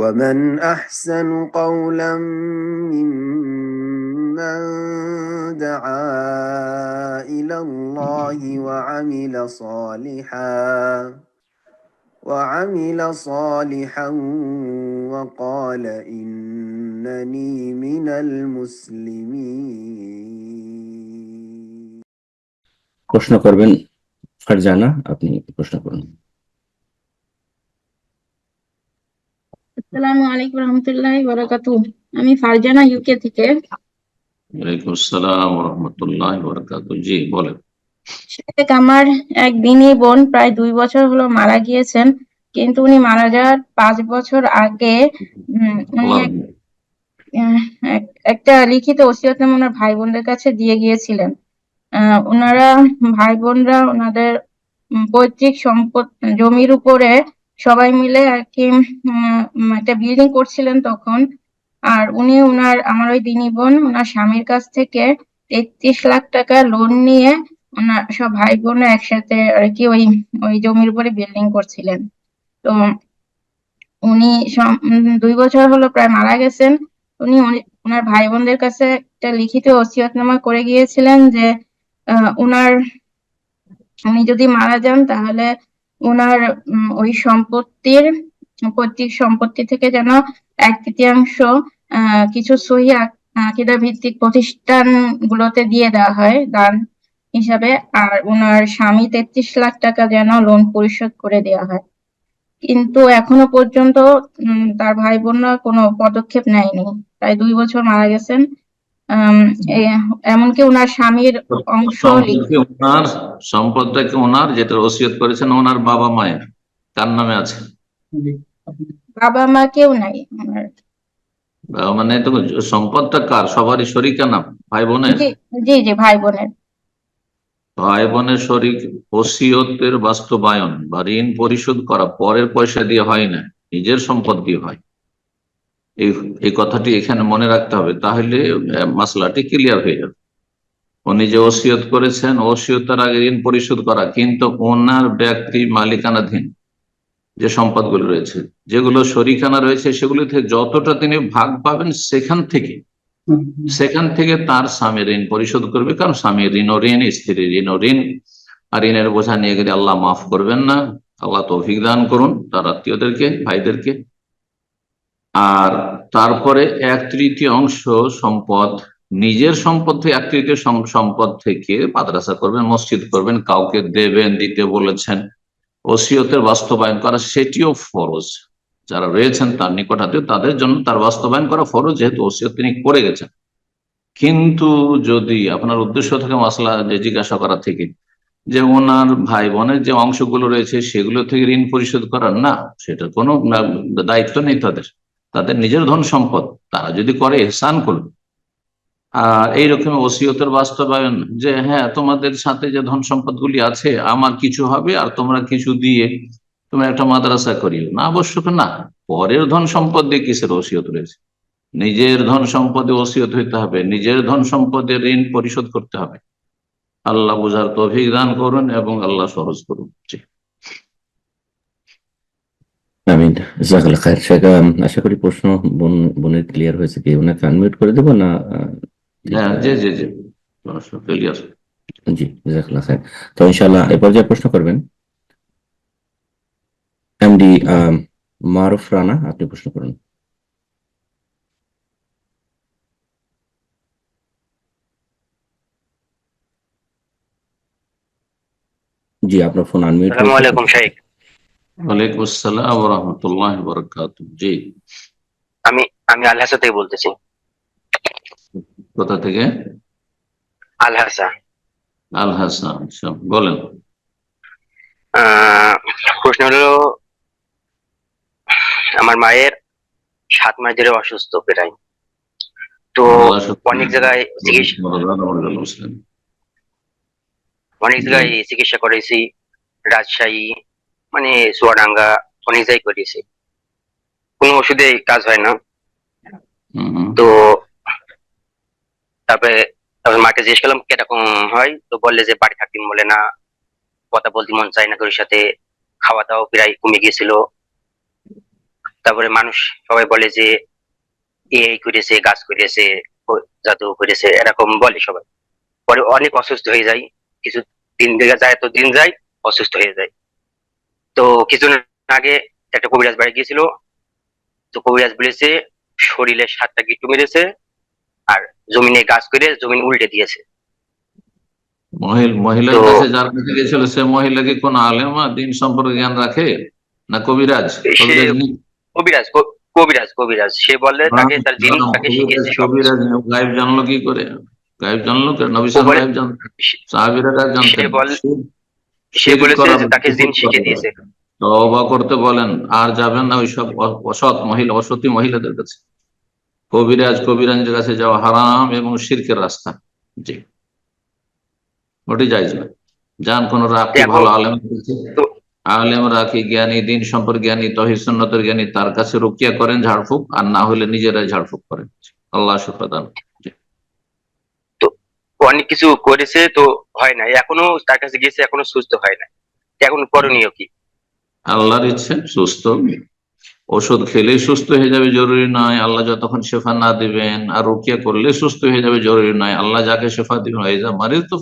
ومن أحسن قولا ممن دعا إلى الله وعمل صالحا وقال إنني من المسلمين. প্রশ্ন করবেন ফারজানা, আপনি প্রশ্ন করুন। আসসালামু আলাইকুম রহমতুল্লাহি ওয়া বারাকাতুহু। আমি ফারজানা ইউকে থেকে। ওয়ালাইকুম আসসালাম ওয়া রাহমাতুল্লাহি ওয়া বারাকাতুহু। জি বলেন। শেখ, আমার এক দিনী বোন প্রায় 2 বছর হলো মারা গিয়েছেন, কিন্তু উনি মারা যাওয়ার 5 বছর আগে উনি একটা লিখিত ওসিয়তনামা ওনার ভাই বোনদের কাছে দিয়ে গিয়েছিলেন। ওনারা ভাই বোনরা ওনাদের পৈতৃক সম্পদ জমির উপরে সবাই মিলে আর কি একটা বিল্ডিং করছিলেন তখন। আর উনি আমার ওই দিনী বোন ওনার স্বামীর কাছ থেকে 33 লাখ টাকা লোন নিয়ে ওনার সব ভাই বোনরা একসাথে আর কি ওই জমির উপরে বিল্ডিং করছিলেন। তো উনি 2 বছর হলো প্রায় মারা গেছেন। উনি ওনার ভাই বোনদের কাছে একটা লিখিত ওসিয়তনামা করে গিয়েছিলেন যে উনি যদি মারা যান তাহলে ওনার ওই পৈতৃক সম্পত্তি থেকে যেন 1/3 কিছু সহিহ আকীদা ভিত্তিক প্রতিষ্ঠান গুলোতে দিয়ে দেওয়া হয় দান হিসাবে, আর ওনার স্বামী 33 লাখ টাকা যেন লোন পরিশোধ করে দেওয়া হয়। কিন্তু এখনো পর্যন্ত তার ভাই বোনরা কোনো পদক্ষেপ নেয়নি। প্রায় 2 বছর মারা গেছেন। এমনকি ওনার স্বামীর অংশ সম্পদটা কি ওনার, যেটা ওসিয়ত করেছেন ওনার বাবা মায়ের, কার নামে আছে? বাবা মা কেউ নাই ওনার। মানে তো সম্পদটা কার? সবারই শরিকা নাম, ভাই বোনের? জি জি, ভাই বোনের। ভাই বোনের শরিক ওসিয়তের বাস্তবায়ন বা ঋণ পরিশোধ করা পরের পয়সা দিয়ে হয় না, নিজের সম্পদ দিয়ে হয়। এই কথাটি এখানে মনে রাখতে হবে, তাহলে মাসলাটি ক্লিয়ার হয়ে যাবে। উনি যে ওসিয়ত করেছেন, ওসিয়তের আগে ঋণ পরিশোধ করা, কিন্তু ওনার ব্যক্তি মালিকানাধীন যে সম্পদগুলো রয়েছে, যেগুলো শরিকানা রয়েছে, সেগুলো থেকে যতটা তিনি ভাগ পাবেন সেখান থেকে তার স্বামী ঋণ পরিশোধ করবে। কারণ স্বামী ঋণ ও ঋণ, স্ত্রী ঋণ ও ঋণ, আর ঋণের বোঝা নিয়ে গেলে আল্লাহ মাফ করবেন না। আল্লাহ তৌফিক দান করুন তার আত্মীয়দেরকে, ভাইদেরকে। আর তারপরে 1/3 সম্পদ, নিজের সম্পদ থেকে 1/3 সম্পদ থেকে মাদ্রাসা করবেন, মসজিদ করবেন, কাউকে দেবেন, দিতে বলেছেন, ওসিয়তের বাস্তবায়ন করা সেটিও ফরজ। যারা রয়েছেন তার নিকটাতে, তাদের জন্য তার বাস্তবায়ন করা ফরজ, যেহেতু ওসিয়ত তিনি করে গেছেন। কিন্তু যদি আপনার উদ্দেশ্য থাকে মাসলা যে জিজ্ঞাসা করা থেকে যে ওনার ভাই বোনের যে অংশগুলো রয়েছে সেগুলো থেকে ঋণ পরিশোধ করার, না, সেটা কোনো দায়িত্ব নেই তাদের। তাদের নিজের ধন সম্পদ, তারা যদি করে ইহসান করবে। আর এইরকম ওসিয়তের বাস্তবায়ন যে হ্যাঁ তোমাদের সাথে যে ধন সম্পদ গুলি আছে আমার কিছু হবে আর তোমরা কিছু দিয়ে তোমরা একটা মাদ্রাসা করিও না, আবশ্যক না। পরের ধন সম্পদ দিয়ে কিসের ওসিয়ত রয়েছে? নিজের ধন সম্পদে ওসিয়ত হইতে হবে, নিজের ধন সম্পদে ঋণ পরিশোধ করতে হবে। আল্লাহ বুঝার তৌফিক দান করুন এবং আল্লাহ সহজ করুন। আমিন, জাযাকাল্লাহ খায়ের। সেটা আশা করি প্রশ্ন বোনের ক্লিয়ার হয়েছে। কি ওনাকে আনমিউট করে দেবো না? জি জি জি, ক্লিয়ার। জি, জাযাকাল্লাহ খায়ের। তো ইনশাআল্লাহ এই পর্যায়ে প্রশ্ন করবেন এমডি মারুফ রানা, আপনি প্রশ্ন করুন। জি, আপনার ফোন আনমিউট। আসসালামু আলাইকুম শেখ। ওয়ালাইকুম আসসালাম ওয়া রাহমাতুল্লাহি ওয়া বারাকাতুহু। জি, আমি আলহাসা থেকে বলতেছি। কোথা থেকে? আলহাসা। আচ্ছা, বলেন। প্রশ্ন হলো, আমার মায়ের 7 মাস ধরে অসুস্থ প্রায়। তো অনেক জায়গায় চিকিৎসা করেছি, রাজশাহী, মানে চুয়াডাঙ্গা, অনেক জায়গায় করেছি, কোনো ওষুধে কাজ হয় না। তো তারপরে মাকে জিজ্ঞেস করলাম কিরকম হয়, তো বললে যে বাড়ি থাকতে বলে না, কথা বলতে মন চায় না, তোর সাথে খাওয়া দাওয়া প্রায় কমে গিয়েছিল। তারপরে মানুষ সবাই বলে যে এই করেছে, গাছ করেছে, জাদু করেছে, এরকম বলে সবাই। পরে অনেক অসুস্থ হয়ে যায়, কিছু দিন থেকে যায়, তো দিন যায় অসুস্থ হয়ে যায়। তো কিছুদিন আগে একটা কবিরাজ বাড়ি গিয়েছিল, তো কবিরাজ বলেছে শরীরে 7টা গিট্টু মেরেছে আর জমিনে গাছ করে জমিন উল্টে দিয়েছে। মহিলার তো কাছে যার কাছে গেছিল সে মহিলা কি কোন আলেমা দিন সম্পর্কে জ্ঞান রাখে না কবিরাজ? সে কবিরাজ নেই? কবিরাজ সে বললে তাকে তার জিন তাকে কবিরাজ শিখিয়েছে সবকিছু। কবিরাজ গায়েব জানলো কি করে? গায়েব জানলো কেন? নবী ও সাল্লাল্লাহু বলে গায়েব জানতেন, সাহাবীরা গায়েব সে জানতেন। বল সে শিরক বলেছে করা, যে তাকে জিন কুফর শিখিয়ে করা। দিয়েছে। তওবা করতে বলেন, আর যাবেন না ওইসব অসৎ মহিলা, অসতী মহিলাদের কাছে। কবিরাজের কাছে যাওয়া হারাম এবং শিরকের রাস্তা। জি, ওটি জায়েজ না। যান কোন রাখি, এখন ভালো আলেম বলছে, তো আলেম রাখি জ্ঞানী, দিন সম্পর্কে জ্ঞানী, তহিদ সুন্নতের জ্ঞানী, তার কাছে রুকিয়া করেন, ঝাড়ফুঁক, আর না হলে নিজেরাই ঝাড়ফুঁক করেন। আল্লাহ শুকর দান। জি। তো অনেক কিছু করেছে, তো হয় না, এখনো তার কাছে গিয়েছে, এখনো সুস্থ হয় না। এখন করণীয় কি? আল্লাহর ইচ্ছে সুস্থ। ওষুধ খেলেই সুস্থ হয়ে যাবে জরুরি নয়, আল্লাহ যতক্ষণ শেফা না দিবেন। আর রুকিয়া করলে সুস্থ হয়ে যাবে জরুরি নয়, আল্লাহ যাকে শেফা দিবেন। মারিজ তো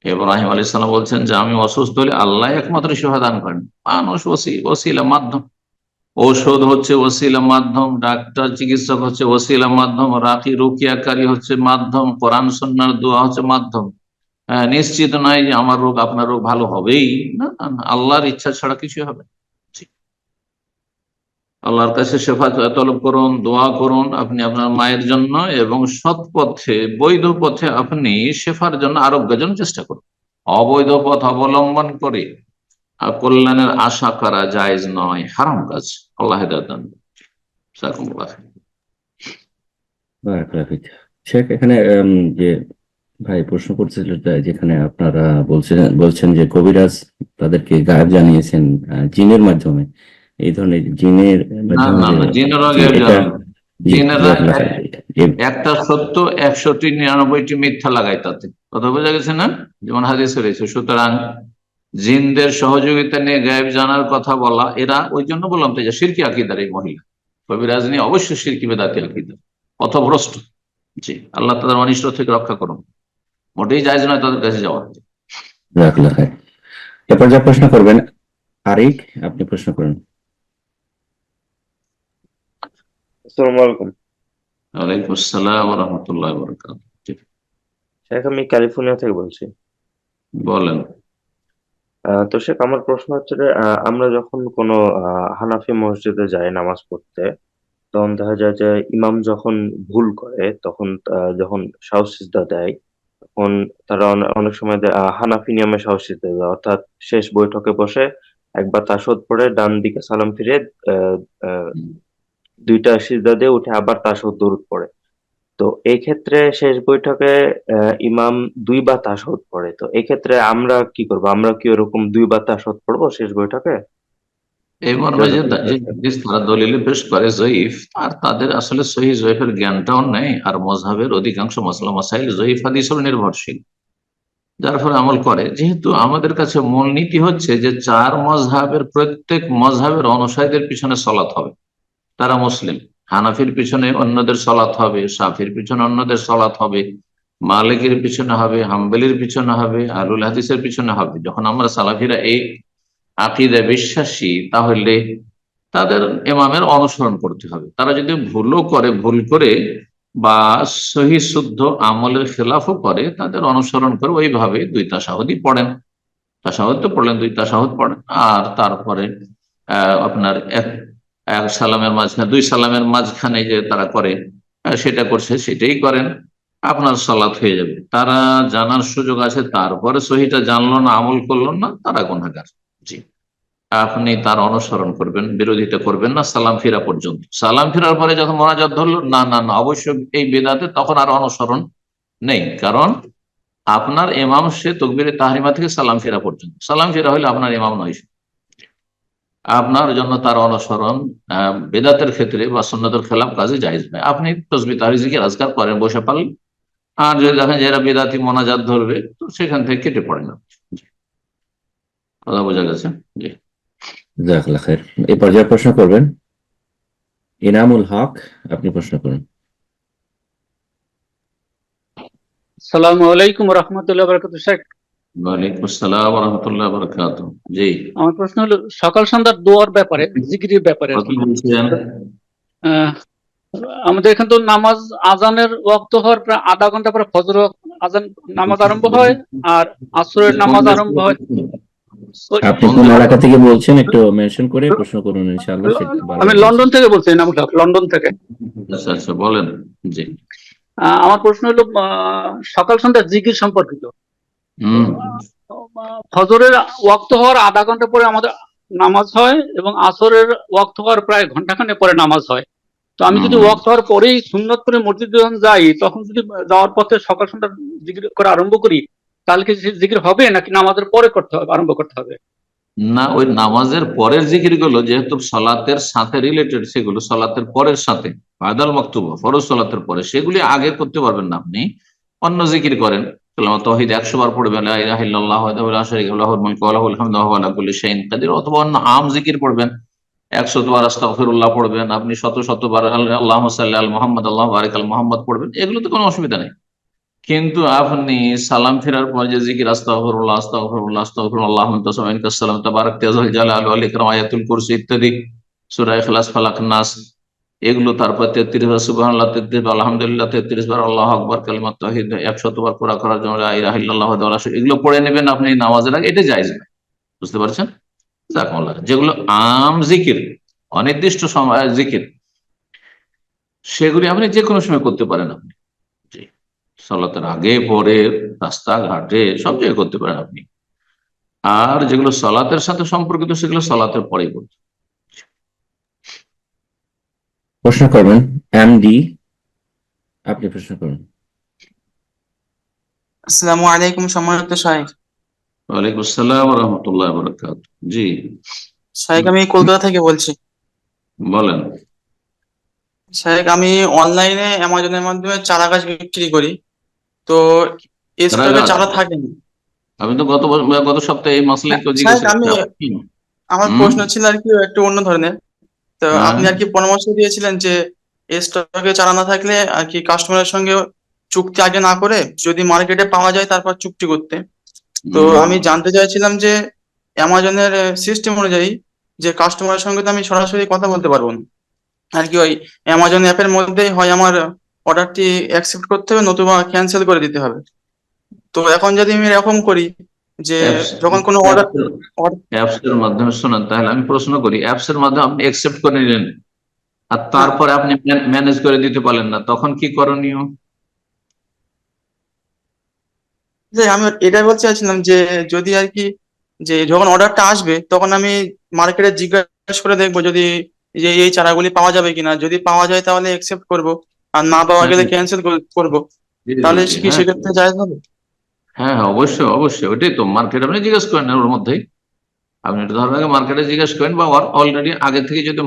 ইব্রাহিম আলাইহিস সালাম বলছেন যে আমি অসুস্থ হলে আল্লাহ একমাত্র শেফা দান করেন। মানুষ ওসিলা মাধ্যম, ঔষধ হচ্ছে ওসিলা মাধ্যম, ডাক্তার চিকিৎসক হচ্ছে ওসিলা মাধ্যম, রাকি রুকিয়াকারী হচ্ছে মাধ্যম, কোরআন সুন্নাহর দোয়া হচ্ছে মাধ্যম। নিশ্চিত নয় যে আমার রোগ আপনার রোগ ভালো হবেই, না না, না, আল্লাহর ইচ্ছা ছাড়া কিছু হবে না। আল্লাহর কাছে শেফা তলব করুন, দোয়া করুন আপনি আপনার মায়ের জন্য, এবং সৎ পথে, বৈধ পথে আপনি শেফার জন্য, আরোগ্যের জন্য চেষ্টা করুন। অবৈধ পথ অবলম্বন করে আর কল্যাণের আশা করা জায়েজ নয়, হারাম কাজ। আল্লাহ হেদায়েত দান করুন। জাযাকুমুল্লাহ খাইর। বারাকাল্লাহ ফিক। শেখ, এখানে যে ভাই প্রশ্ন করছিল, যেখানে আপনারা বলছেন যে কবিরাজ তাদেরকে গায়েব জানিয়েছেন জিনের মাধ্যমে, এই ধরনের জিনের না মাধ্যমে না যে, না, জিনেরা জি গায়েব এটা, জানে না। জি জিনেরা জাযাকাল্লাহ খাইর। একটা সত্য 100টি 99টি মিথ্যা লাগায়, তাতে কথা বোঝা গেছে না? যেমন হাদিসে রয়েছে। সুতরাং জিনদের সহযোগিতা নিয়ে গায়েব জানার কথা বলা, এরা ওই জন্য বললাম তো যে শিরকি আকীদার এই মহিলা, কবিরাজ নিয়ে অবশ্যই শিরকি বেদাতি আকীদা, পথভ্রষ্ট। জি, আল্লাহ তাদের অনিষ্ট থেকে রক্ষা করুন। মোটেই জায়েজ নয় তাদের কাছে যাওয়া। জাযাকাল্লাহ খাইর। এরপর যা প্রশ্ন করবেন, আরিক, আপনি প্রশ্ন করেন। আসসালামু আলাইকুম। ওয়ালাইকুম আসসালাম ওয়া রাহমাতুল্লাহি ওয়া বারাকাতুহু। জি, শেখ, আমি ক্যালিফোর্নিয়া থেকে বলছি। বলেন। তো শেখ, আমার প্রশ্ন হচ্ছে যে আমরা যখন কোনো হানাফি মসজিদে যাই নামাজ পড়তে, তখন দেখা যায় যে ইমাম যখন ভুল করে, তখন যখন সাহু সিজদা দেয়, তখন তারা অনেক সময় হানাফি নিয়মে সাহু সিজদা দেয়, অর্থাৎ শেষ বৈঠকে বসে একবার তাশাহুদ পড়ে ডান দিকে সালাম ফিরে আহ, আহ, 2টা সিজদা দিয়ে উঠে আবার তাশাহুদ দরুদ পড়ে। তো এই ক্ষেত্রে শেষ বৈঠকে ইমাম 2বার তাশাহুদ পড়ে। তো এই ক্ষেত্রে আমরা কি করব? আমরা কি ওরকম 2বার তাশাহুদ পড়বো শেষ বৈঠকে? এই মর্মে যে জাযাকাল্লাহ যে খাইর শেখ। হাদিস তারা দলিলে পেশ করে জয়ীফ, আর তাদের আসলে সহিহ জয়ীফের জ্ঞানটাও নেই, আর মযহাবের অধিকাংশ মাসলা মাসাইল জয়ীফ হাদিসের নির্ভরশীল, যার ফলে আমল করে। যেহেতু আমাদের কাছে মূলনীতি হচ্ছে যে 4 মযহাবের প্রত্যেক মযহাবের অনুসারীদের পিছনে সলাত হবে, তারা মুসলিম। হানাফির পিছনে অন্যদের সলাত হবে, শাফির পিছনে অন্যদের সলাত হবে, মালিকের পিছনে হবে, হাম্বলির পিছনে হবে, আহলুল হাদিসের পিছনে হবে। যখন আমরা সালাফিরা এই আকীদায় বিশ্বাসী, তাহলে তাদের ইমামের অনুসরণ করতে হবে। তারা যদি ভুলও করে, ভুল করে বা সহি শুদ্ধ আমলের খেলাফও করে, তাদের অনুসরণ করে ওইভাবে 2 তাশাহুদই পড়েন। তাশাহুদ তো পড়লেন, 2 তাশাহুদ পড়েন, আর তারপরে আপনার এক সালামের মাঝখানে, 2 সালামের মাঝখানে যে তারা করে, সেটা করছে, সেটাই করেন, আপনার সালাত হয়ে যাবে। তারা জানার সুযোগ আছে, তারপরে সহিটা জানলো না, আমল করলো না, তারা গুনাহগার। জি, আপনি তার অনুসরণ করবেন, বিরোধিতা করবেন না সালাম ফিরা পর্যন্ত। সালাম ফিরার পরে যখন মোনাজাত ধরলো, না না না, অবশ্যই এই বেদাতে, তখন আর অনুসরণ নেই। কারণ আপনার ইমাম সে তাকবীরে তাহরিমা থেকে সালাম ফিরা পর্যন্ত, সালাম ফিরা হলে আপনার ইমাম নয়, আপনার জন্য তার অনুসরণ বেদাতের ক্ষেত্রে বা সুন্নতের খেলাফ কাজে জায়েজ নয়। আপনি তাসবিহ তাহরিজ জিকির আজকার করেন বসে পারলেন, আর যদি দেখেন যে এরা বেদাতি মোনাজাত ধরবে, তো সেখান থেকে কেটে পড়ে না। কথা বোঝা গেছে? জি, জাযাকাল্লাহ খাইর। এই পর্যায়ে প্রশ্ন করবেন এনামুল হক, আপনি প্রশ্ন করুন। আসসালামু আলাইকুম রহমতুল্লাহ বারাকাতুহু। শেখ, ওয়ালাইকুম আসসালাম ওয়া রাহমাতুল্লাহি ওয়া বারাকাতুহু। জি, আমার প্রশ্ন হলো সকাল সন্ধ্যার দোয়ার ব্যাপারে, জিকিরের ব্যাপারে আর কথা কি। বলছেন? আহ, আমাদের এখানে তো নামাজ আজানের ওয়াক্ত হওয়ার প্রায় আধা ঘন্টা পরে ফজর আজান নামাজ আরম্ভ হয়, আর আসরের কোন নামাজ দেশ আরম্ভ থেকে হয়। বলছেন? আপনি কোন কোন দেশ? এলাকা থেকে বলছেন একটু মেনশন করে প্রশ্ন করুন, ইনশাআল্লাহ সেটা আমি বারবার বলছেন। লন্ডন থেকে বলছি, নামুল হক, লন্ডন থেকে। আচ্ছা আচ্ছা, বলেন। জি। আমার প্রশ্ন হলো সকাল সন্ধ্যার জিকির সম্পর্কিত। হুম। ফজরের ওয়াক্ত হওয়ার আধা ঘন্টা পরে আমাদের নামাজ হয়, এবং আসরের ওয়াক্ত হওয়ার প্রায় ঘন্টাখানেক পরে নামাজ হয়। তো আমি যদি হুম। ওয়াক্ত হওয়ার পরেই সুন্নত করে মসজিদে যখন যাই, তখন যদি যাওয়ার পথে সকাল সন্ধ্যা জিকির করা আরম্ভ করি, তাহলে কি জিকির হবে নাকি নামাজের পরে করতে হবে, আরম্ভ করতে হবে? না, ওই নামাজের পরের জিকির গুলো যেহেতু সলাতের সাথে রিলেটেড, সেগুলো সলাতের পরের সাথে, বাদাল মাকতুবা ফরজ সলাতের পরে, সেগুলি আগে করতে পারবেন না। আপনি অন্য জিকির করেন, তৌহিদ 100 বার পড়বেন, লা ইলাহা ইল্লাল্লাহ ওয়াহদাহু লা শারীকা লাহু লাহুল মুলকু ওয়া লাহুল হামদু ওয়া হুয়া আলা কুল্লি শাইইন কাদির, অথবা অন্য আম জিকির পড়বেন, 100 বার আস্তাগফিরুল্লাহ পড়বেন, আপনি শত বার আল্লাহুম্মা সাল্লি আলা মুহাম্মদ আল্লাহুম্মা বারিক আলা মুহাম্মদ পড়বেন, এগুলোতে কোনো অসুবিধা নেই। কিন্তু আপনি সালাম ফেরার পর যে জিকির আস্তাগফিরুল্লাহ আস্তাগফিরুল্লাহ আস্তাগফিরুল্লাহ আল্লাহুম্মা তাসামিনকা সালাম তাবারাকতা ইয়া যাল জালালি ওয়াল ইকরাম, আয়াতুল কুরসি ইত্যাদি, সূরা ইখলাস, ফালাক, নাস, এগুলো, তারপর 33 বার সুবহানাল্লাহ, 33 বার আলহামদুলিল্লাহ, 33 বার আল্লাহু আকবার, কালিমাত তাওহীদ 100 বার পুরা করার জন্য লা ইলাহা ইল্লাল্লাহ ওয়াহদাহু লা শারীকা লাহু, এগুলো পড়ে নেবেন আপনি নামাজের আগে, এটা জায়েজ না। বুঝতে পারছেন? জাযাকুমুল্লাহ। যেগুলো আম জিকির, অনির্দিষ্ট সময় জিকির, সেগুলি আপনি যে কোনো সময় করতে পারেন। আপনি জি, সালাতের আগে পরে, রাস্তাঘাটে, সব জায়গায় করতে পারেন আপনি। আর যেগুলো সালাতের সাথে সম্পর্কিত, সেগুলো সালাতের পরেই করতে। প্রশ্ন করবেন এমডি, আপনি প্রশ্ন করুন। আসসালামু আলাইকুম সম্মানিত শাহেখ। ওয়ালাইকুম আসসালাম ওয়া রাহমাতুল্লাহি ওয়া বারাকাতুহু। জি, শাহেখ, আমি কলকাতা থেকে বলছি। বলেন। শাহেখ, আমি অনলাইনে অ্যামাজনের মাধ্যমে চারা গাছ বিক্রি করি। তো স্টকে চারাগাছ? চারা থাকে না। আমি তো গত সপ্তাহে এই মাসলাই তো শাহেখ, জিজ্ঞাসা করছি আপনি। আমার হুম। প্রশ্ন ছিল আর কি একটু অন্য ধরনের। তো হ্যাঁ। আপনি আর কি পরামর্শ দিয়েছিলেন যে স্টকে চারা না থাকলে আর কি কাস্টমারের সঙ্গে চুক্তি আগে না করে যদি মার্কেটে পাওয়া যায় তারপর চুক্তি করতে। তো আমি জানতে চাইছিলাম যে অ্যামাজনের সিস্টেম অনুযায়ী যে কাস্টমারের সঙ্গে তো আমি সরাসরি কথা বলতে পারবো না আর কি, ওই অ্যামাজন অ্যাপের মধ্যেই হয় আমার অর্ডারটি অ্যাকসেপ্ট করতে হবে নতুবা ক্যান্সেল করে দিতে হবে। তো এখন যদি আমি এরকম করি যে যখন কোনো অর্ডার অ্যাপস এর মাধ্যমে শোনেন, তাহলে আমি প্রশ্ন করি, অ্যাপস এর মাধ্যমে আপনি অ্যাকসেপ্ট করে নিলেন, আর তারপরে আপনি ম্যানেজ করে দিতে পারলেন না, তখন কি করণীয়? যে আমি এটাই বলতে চাইছিলাম যে যদি আর কি যে যখন অর্ডারটা আসবে তখন আমি মার্কেটে জিজ্ঞাসা করে দেখবো যদি যে এই চারাগুলি পাওয়া যাবে কিনা, যদি পাওয়া যায় তাহলে অ্যাকসেপ্ট করবো, আর না পাওয়া গেলে ক্যান্সেল করবো। জি, জি, তাহলে জি, কি হ্যাঁ, সেক্ষেত্রে জায়েজ হবে? হ্যাঁ, হ্যাঁ, অবশ্যই অবশ্যই, ওইটাই তো মার্কেট, আপনি জিজ্ঞেস করেন ওর মধ্যেই। আপনি এটা ধরবেন আগে মার্কেটে জিজ্ঞেস করেন, বা অলরেডি আগে থেকে যদি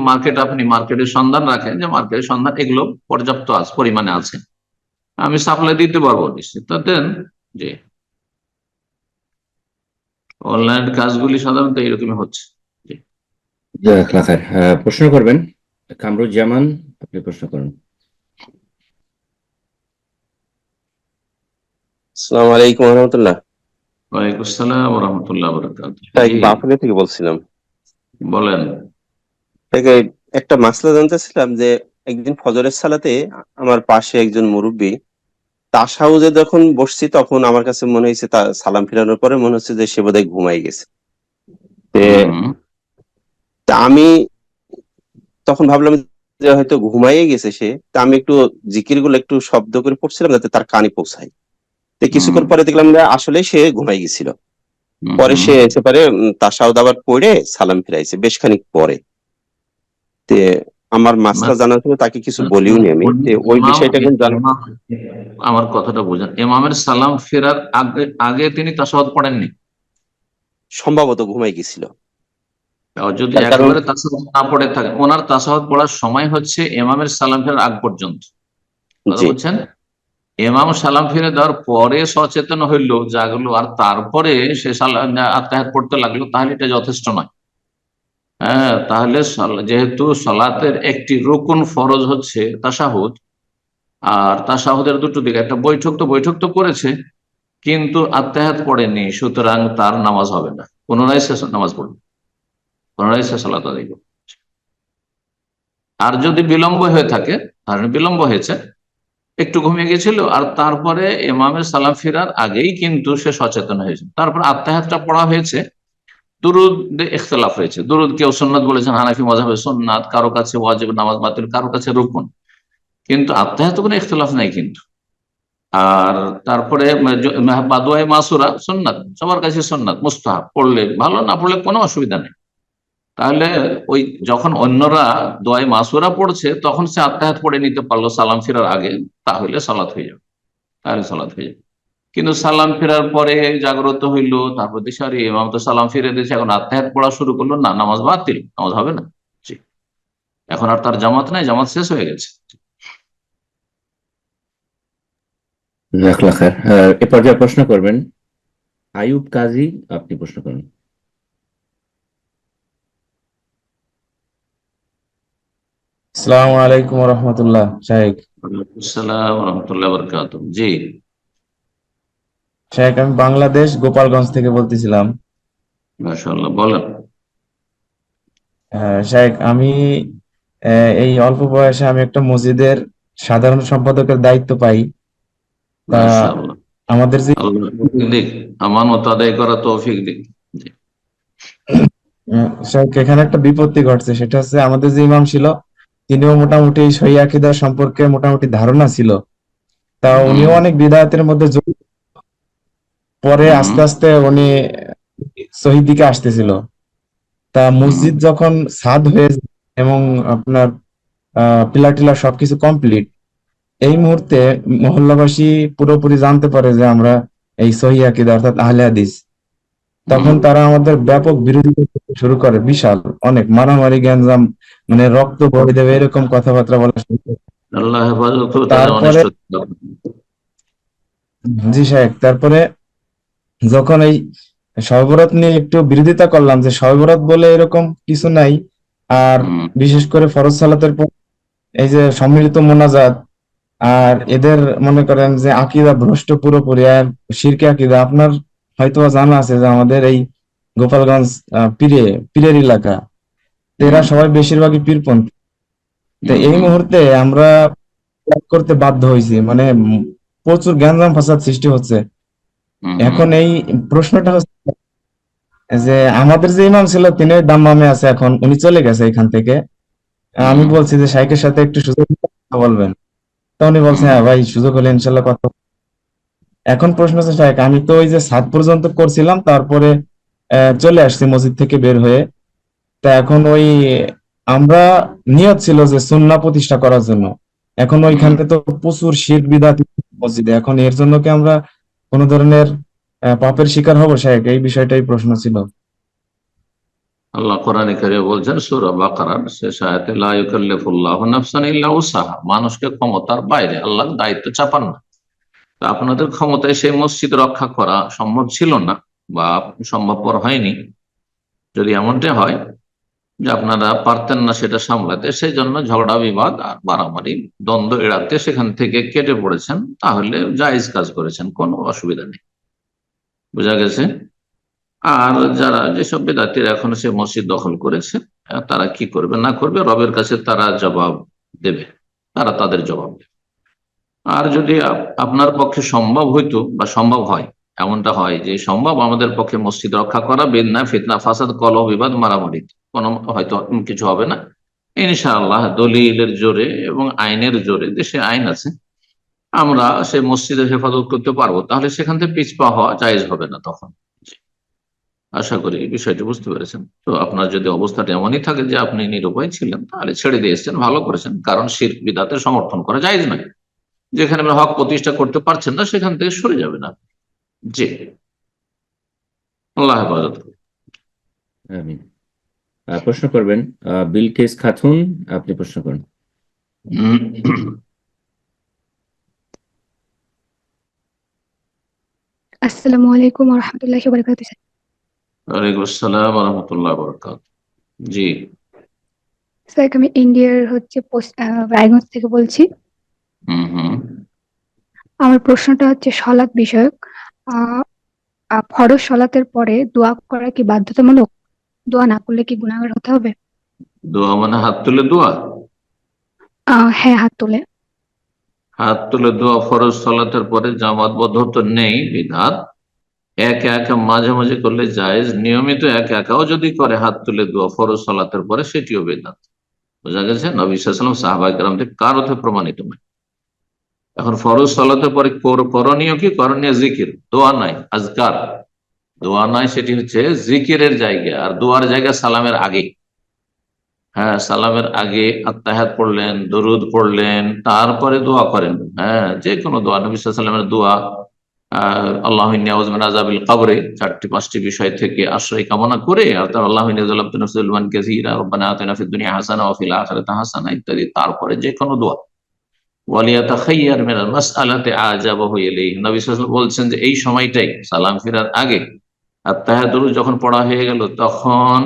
আপনি মার্কেটের সন্ধান রাখেন, যে মার্কেটের সন্ধান এগুলো পর্যাপ্ত পরিমাণে আছে, আমি সাপ্লাই দিতে পারবো নিশ্চিত, তা দেন। জি, অনলাইন কাজগুলি সাধারণত এরকমই হচ্ছে। জি। জাযাকাল্লাহ খায়ের। প্রশ্ন করবেন কামরুজ্জামান, আপনি প্রশ্ন করুন। আসসালামু আলাইকুম রহমতুল্লাহ। ওয়ালাইকুম আসসালাম ওয়া রাহমাতুল্লাহি ওয়া বারাকাতুহু। শাহেখ, জি, বাফুফে থেকে বলছিলাম। বলেন। শাহেখ, একটা মাসলা জানতেছিলাম যে একদিন ফজরের সালাতে আমার পাশে একজন মুরব্বী তাশাহুদে যখন বসছি তখন আমার কাছে মনে হয়েছে সালাম ফিরানোর পরে মনে হচ্ছে যে সে বোধহয় ঘুমাই গেছে। হুম। তা আমি তখন ভাবলাম যে হয়তো ঘুমাইয়ে গেছে সে, তা আমি একটু জিকির গুলো একটু শব্দ করে পড়ছিলাম যাতে তার কানে পৌঁছায়। তো কিছুক্ষণ পরে দেখলাম যে আসলে সে ঘুমাই গেছিল। পরে সে এসে পারে তাশাহুদ আবার পড়ে সালাম ফিরাইছে বেশ খানিক পরে। তে আমার মাসলা জানার জন্য তাকে কিছু বলিও নি আমি, ওই বিষয়টা কিন্তু আমার কথাটা বোঝেন, ইমামের সালাম ফেরার আগে আগে তিনি তাশাহুদ পড়েননি? সম্ভবত ঘুমাই গেছিল। যদি তার কারণ একেবারে তাশাহুদ না পড়ে থাকে, ওনার তাশাহুদ পড়ার সময় হচ্ছে ইমামের সালাম ফেরার আগ পর্যন্ত, কথা জি বলছেন। ইমাম সালাম ফিরে দেওয়ার পরে সচেতন হইলো, জাগলো, আর তারপরে সে আত্মাহাত পড়তে লাগলো, তাহলে এটা যথেষ্ট নয়। হ্যাঁ, তাহলে যেহেতু সালাতের একটি রুকুন ফরজ হচ্ছে তাশাহুদ, আর তাশাহুদের দুটো দিকে একটা বৈঠক তো করেছে, কিন্তু আত্তাহিয়াত পড়েনি, সুতরাং তার নামাজ হবে না, পুনরায় সে নামাজ পড়বে, পুনরায় সে সালাত আদায় করবে। আর যদি বিলম্ব হয়ে থাকে, ধরেন বিলম্ব হয়েছে, একটু ঘুমিয়ে গেছিল, আর তারপরে ইমামের সালাম ফিরার আগেই কিন্তু সে সচেতন হয়েছে, তারপর আত্তাহিয়াতটা পড়া হয়েছে, দুরুদে ইখতিলাফ হয়েছে, দুরুদ কেউ সুন্নাত বলেছেন, হানাফি মাযহাবে সুন্নাত, কারো কাছে ওয়াজিব, নামাজ বাতিল, কারো কাছে রুকুন, কিন্তু আত্তাহিয়াতে কোনো ইখতিলাফ নাই কিন্তু। আর তারপরে দোয়া মাসুরা সুন্নাত, সবার কাছে সুন্নাত, মুস্তাহাব, পড়লে ভালো, না পড়লে কোনো অসুবিধা নেই। তাহলে ওই যখন অন্যরা দোয়া মাসুরা পড়ছে তখন সে আত্তাহিয়াত পড়ে নিতে পারলো সালাম ফেরার আগে, তাহলে সালাত হয়ে যাবে, তাহলে সালাত হয়ে যাবে। কিন্তু সালাম ফেরার পরে জাগ্রত হইলো, তারপর দিশারি ইমাম তো সালাম ফিরে দিয়েছে, এখন আত্তাহিয়াত পড়া শুরু করলো, না, নামাজ বাতিল, নামাজ হবে না। জি, এখন আর তার জামাত নাই, জামাত শেষ হয়ে গেছে। জাযাকাল্লাহ খায়ের। এ পর্যায়ে প্রশ্ন করবেন আইয়ুব কাজী, আপনি প্রশ্ন করেন। আসসালামু আলাইকুম রহমতুল্লাহ শাহেক। ওয়ালাইকুম আসসালাম ওয়া রাহমাতুল্লাহি ওয়া বারাকাতুহু। জি, শাহেক, আমি বাংলাদেশ গোপালগঞ্জ থেকে বলতেছিলাম। মাশাআল্লাহ, বলেন। শাহেক, আমি এই অল্প বয়সে আমি একটা মসজিদের সাধারণ সম্পাদকের দায়িত্ব পাই। তা মাশাআল্লাহ, আমাদের যে আল্লাহ তৌফিক দিক, আমানত আদায় করা তৌফিক দিক। জি। শাহেক, এখানে একটা বিপত্তি ঘটছে, সেটা হচ্ছে আমাদের যে ইমাম ছিল তিনিও মোটামুটি এই সহিহ আকীদা সম্পর্কে মোটামুটি ধারণা ছিল। তা উনিও হুম, অনেক বিদআতের মধ্যে পরে হুম, আস্তে আস্তে উনি সহিহ দিকে আসতেছিল। তা হুম, মসজিদ যখন সাদ হয়ে যায় এবং আপনার পিলার টিলার সবকিছু কমপ্লিট, এই মুহূর্তে মহল্লাবাসী পুরোপুরি জানতে পারে যে আমরা এই সহিহ আকীদা অর্থাৎ আহলে হাদিস। হুম। তখন তারা আমাদের ব্যাপক বিরোধিতা করতে শুরু করে, বিশাল অনেক মারামারি গ্যাঞ্জাম, মানে রক্ত বই দেবে এরকম কথাবার্তা বলা শুরু করে। আল্লাহ হেফাজত করুক, তাদের তারপরে অনিষ্ট। জি সাহেব, তারপরে যখন এই শবে বরাত নিয়ে একটু বিরোধিতা করলাম যে শবে বরাত বলে এরকম কিছু নাই, আর হুম, বিশেষ করে ফরজ সালাতের পর এই যে সম্মিলিত মোনাজাত, আর এদের মনে করেন যে আকীদা ভ্রষ্ট পুরোপুরি, আর শিরকে আকীদা। আপনার হয়তো জানা আছে যে আমাদের এই গোপালগঞ্জ পীরের এলাকা, তো এরা হুম, সবাই বেশিরভাগই পীরপন্থী। তো হুম, এই হুম, মুহূর্তে আমরা ত্যাগ করতে বাধ্য হয়েছি, মানে প্রচুর গ্যাঞ্জাম ফাসাদ সৃষ্টি হচ্ছে। হুম, হুম, এখন এই প্রশ্নটা হচ্ছে যে আমাদের যে ইমাম ছিল তিনি ওই দাম্মামে আছে, এখন উনি চলে গেছে এখান থেকে। আমি হুম, বলছি যে শাইখের সাথে একটু সুযোগ হলে কথা বলবেন, তো উনি বলছে হুম। হ্যাঁ ভাই, সুযোগ হলে ইনশাল্লাহ কথা বলবো। এখন প্রশ্ন হচ্ছে শাইখ, আমি তো ওই যে 7 পর্যন্ত করছিলাম, তারপরে চলে আসছি মসজিদ থেকে বের হয়ে। তা এখন ওই আমরা নিয়ত ছিল যে সুন্নাহ প্রতিষ্ঠা করার জন্য, এখন হুম। ওইখানে তো প্রচুর শিরক বিদআত মসজিদে, এখন এর জন্য কি আমরা কোনো ধরনের পাপের শিকার হবো শাইখ? এই বিষয়টাই প্রশ্ন ছিল। আল্লাহ কোরআনে কারিমে বলছেন সূরা বাকারার শেষ আয়াতে, লা ইউকাল্লিফুল্লাহু নাফসান ইল্লা উসআহা, মানুষকে ক্ষমতার বাইরে আল্লাহ দায়িত্ব চাপান না। তো আপনাদের ক্ষমতায় সেই মসজিদ রক্ষা করা সম্ভব ছিল না, বা সম্ভবপর হয়নি। যদি এমনটা হয় যে আপনারা পারতেন না সেটা সামলাতে, সেই জন্য ঝগড়া বিবাদ আর মারামারি দ্বন্দ্ব এড়াতে সেখান থেকে কেটে পড়েছেন, তাহলে জায়েজ কাজ করেছেন, কোনো অসুবিধা নেই। বোঝা গেছে? আর যারা যেসব বেদাতিরা এখন সে মসজিদ দখল করেছে, তারা কি করবে না করবে রবের কাছে তারা জবাব দেবে, তারা তাদের জবাব দেবে। আর যদি আপনার পক্ষে সম্ভব হইতো বা সম্ভব হয়, এমনটা হয় যে সম্ভব আমাদের পক্ষে মসজিদ রক্ষা করা, বেদনা ফিতনা ফাসাদ কলহ বিবাদ মারামারি কোনো হয়তো কিছু হবে না, ইনশাআল্লাহ দলিলের জোরে এবং আইনের জোরে, দেশে আইন আছে, আমরা সে মসজিদের হেফাজত করতে পারবো, তাহলে সেখান থেকে পিছপা হওয়া জায়েজ হবে না তখন। আশা করি এই বিষয়টি বুঝতে পেরেছেন। তো আপনার যদি অবস্থাটা এমনই থাকে যে আপনি নিরুপায় ছিলেন, তাহলে ছেড়ে দিয়ে এসছেন, ভালো করেছেন, কারণ শিরক বিদআতের সমর্থন করা জায়েজ নয়। যেখানে আপনি হক প্রতিষ্ঠা করতে পারছেন না সেখান থেকে সরে যাবেন আপনি। জি, আল্লাহ হেফাজত করুন। আমিন। প্রশ্ন করবেন বিলকিস খাতুন, আপনি প্রশ্ন করেন। আসসালামু আলাইকুম ওয়া রাহমাতুল্লাহি ওয়া বারাকাতুহু। ওয়ালাইকুম আসসালাম ওয়া রাহমাতুল্লাহি ওয়া বারাকাতুহু। জি। স্যার আমি ইন্ডিয়ার রায়গঞ্জ থেকে বলছি। হুম। আমার প্রশ্নটা হচ্ছে সলাৎ বিষয়ক। ফরজ সলাতের পরে দোয়া করা কি বাধ্যতামূলক? দোয়া না করলে কি গুনাহগার হতে হবে? দোয়া মানে হাত তুলে দোয়া? হ্যাঁ, হাত তুলে। হাত তুলে দোয়া ফরজ সালাতের পরে জামাতবদ্ধ তো নেই বিধাত, একা একা মাঝে মাঝে করলে জায়েজ, নিয়মিত একা একাও যদি করে হাত তুলে দোয়া ফরজ সালাতের পরে সেটিও বিধাত। বোঝা গেছে? নবী সাল্লাল্লাহু আলাইহি ওয়াসাল্লাম, সাহাবায়ে কেরাম থেকে কারোতে প্রমাণিত নয়। এখন ফরজ সালাতের পরে করণীয় কি? করণীয় জিকির, দোয়া নাই, আজকার। দোয়া নাই, সেটি হচ্ছে জিকিরের জায়গা। আর দোয়ার জায়গা সালামের আগে। হ্যাঁ, সালামের আগে আত্তাহিয়াত পড়লেন, দরুদ পড়লেন, তারপরে দোয়া করেন। হ্যাঁ, যে কোনো দোয়া, নবী সাল্লাল্লাহু আলাইহি ওয়াসাল্লামের দোয়া, আল্লাহু ইন্নী আউযু মিন আযাবিল কবরে, 4টি-5টি বিষয় থেকে আশ্রয় কামনা করে, আর তার আল্লাহু ইন্নী যালামতু নাফসি যুলমান কাসীরা, রব্বানা আতিনা ফিদ দুনিয়া হাসানাহ ওয়া ফিল আখিরাতি হাসানাহ ইত্যাদি। তারপরে যে কোনো দোয়া। ওয়ালিয়াতাখায়্যার মিনাল মাসআলাতি আজাবাহু ইলাইহি, নবী সাল্লাল্লাহু আলাইহি ওয়াসাল্লাম বলছেন যে এই সময়টাই, সালাম ফেরার আগে আত্তাহিয়াত দরুদ যখন পড়া হয়ে গেল, তখন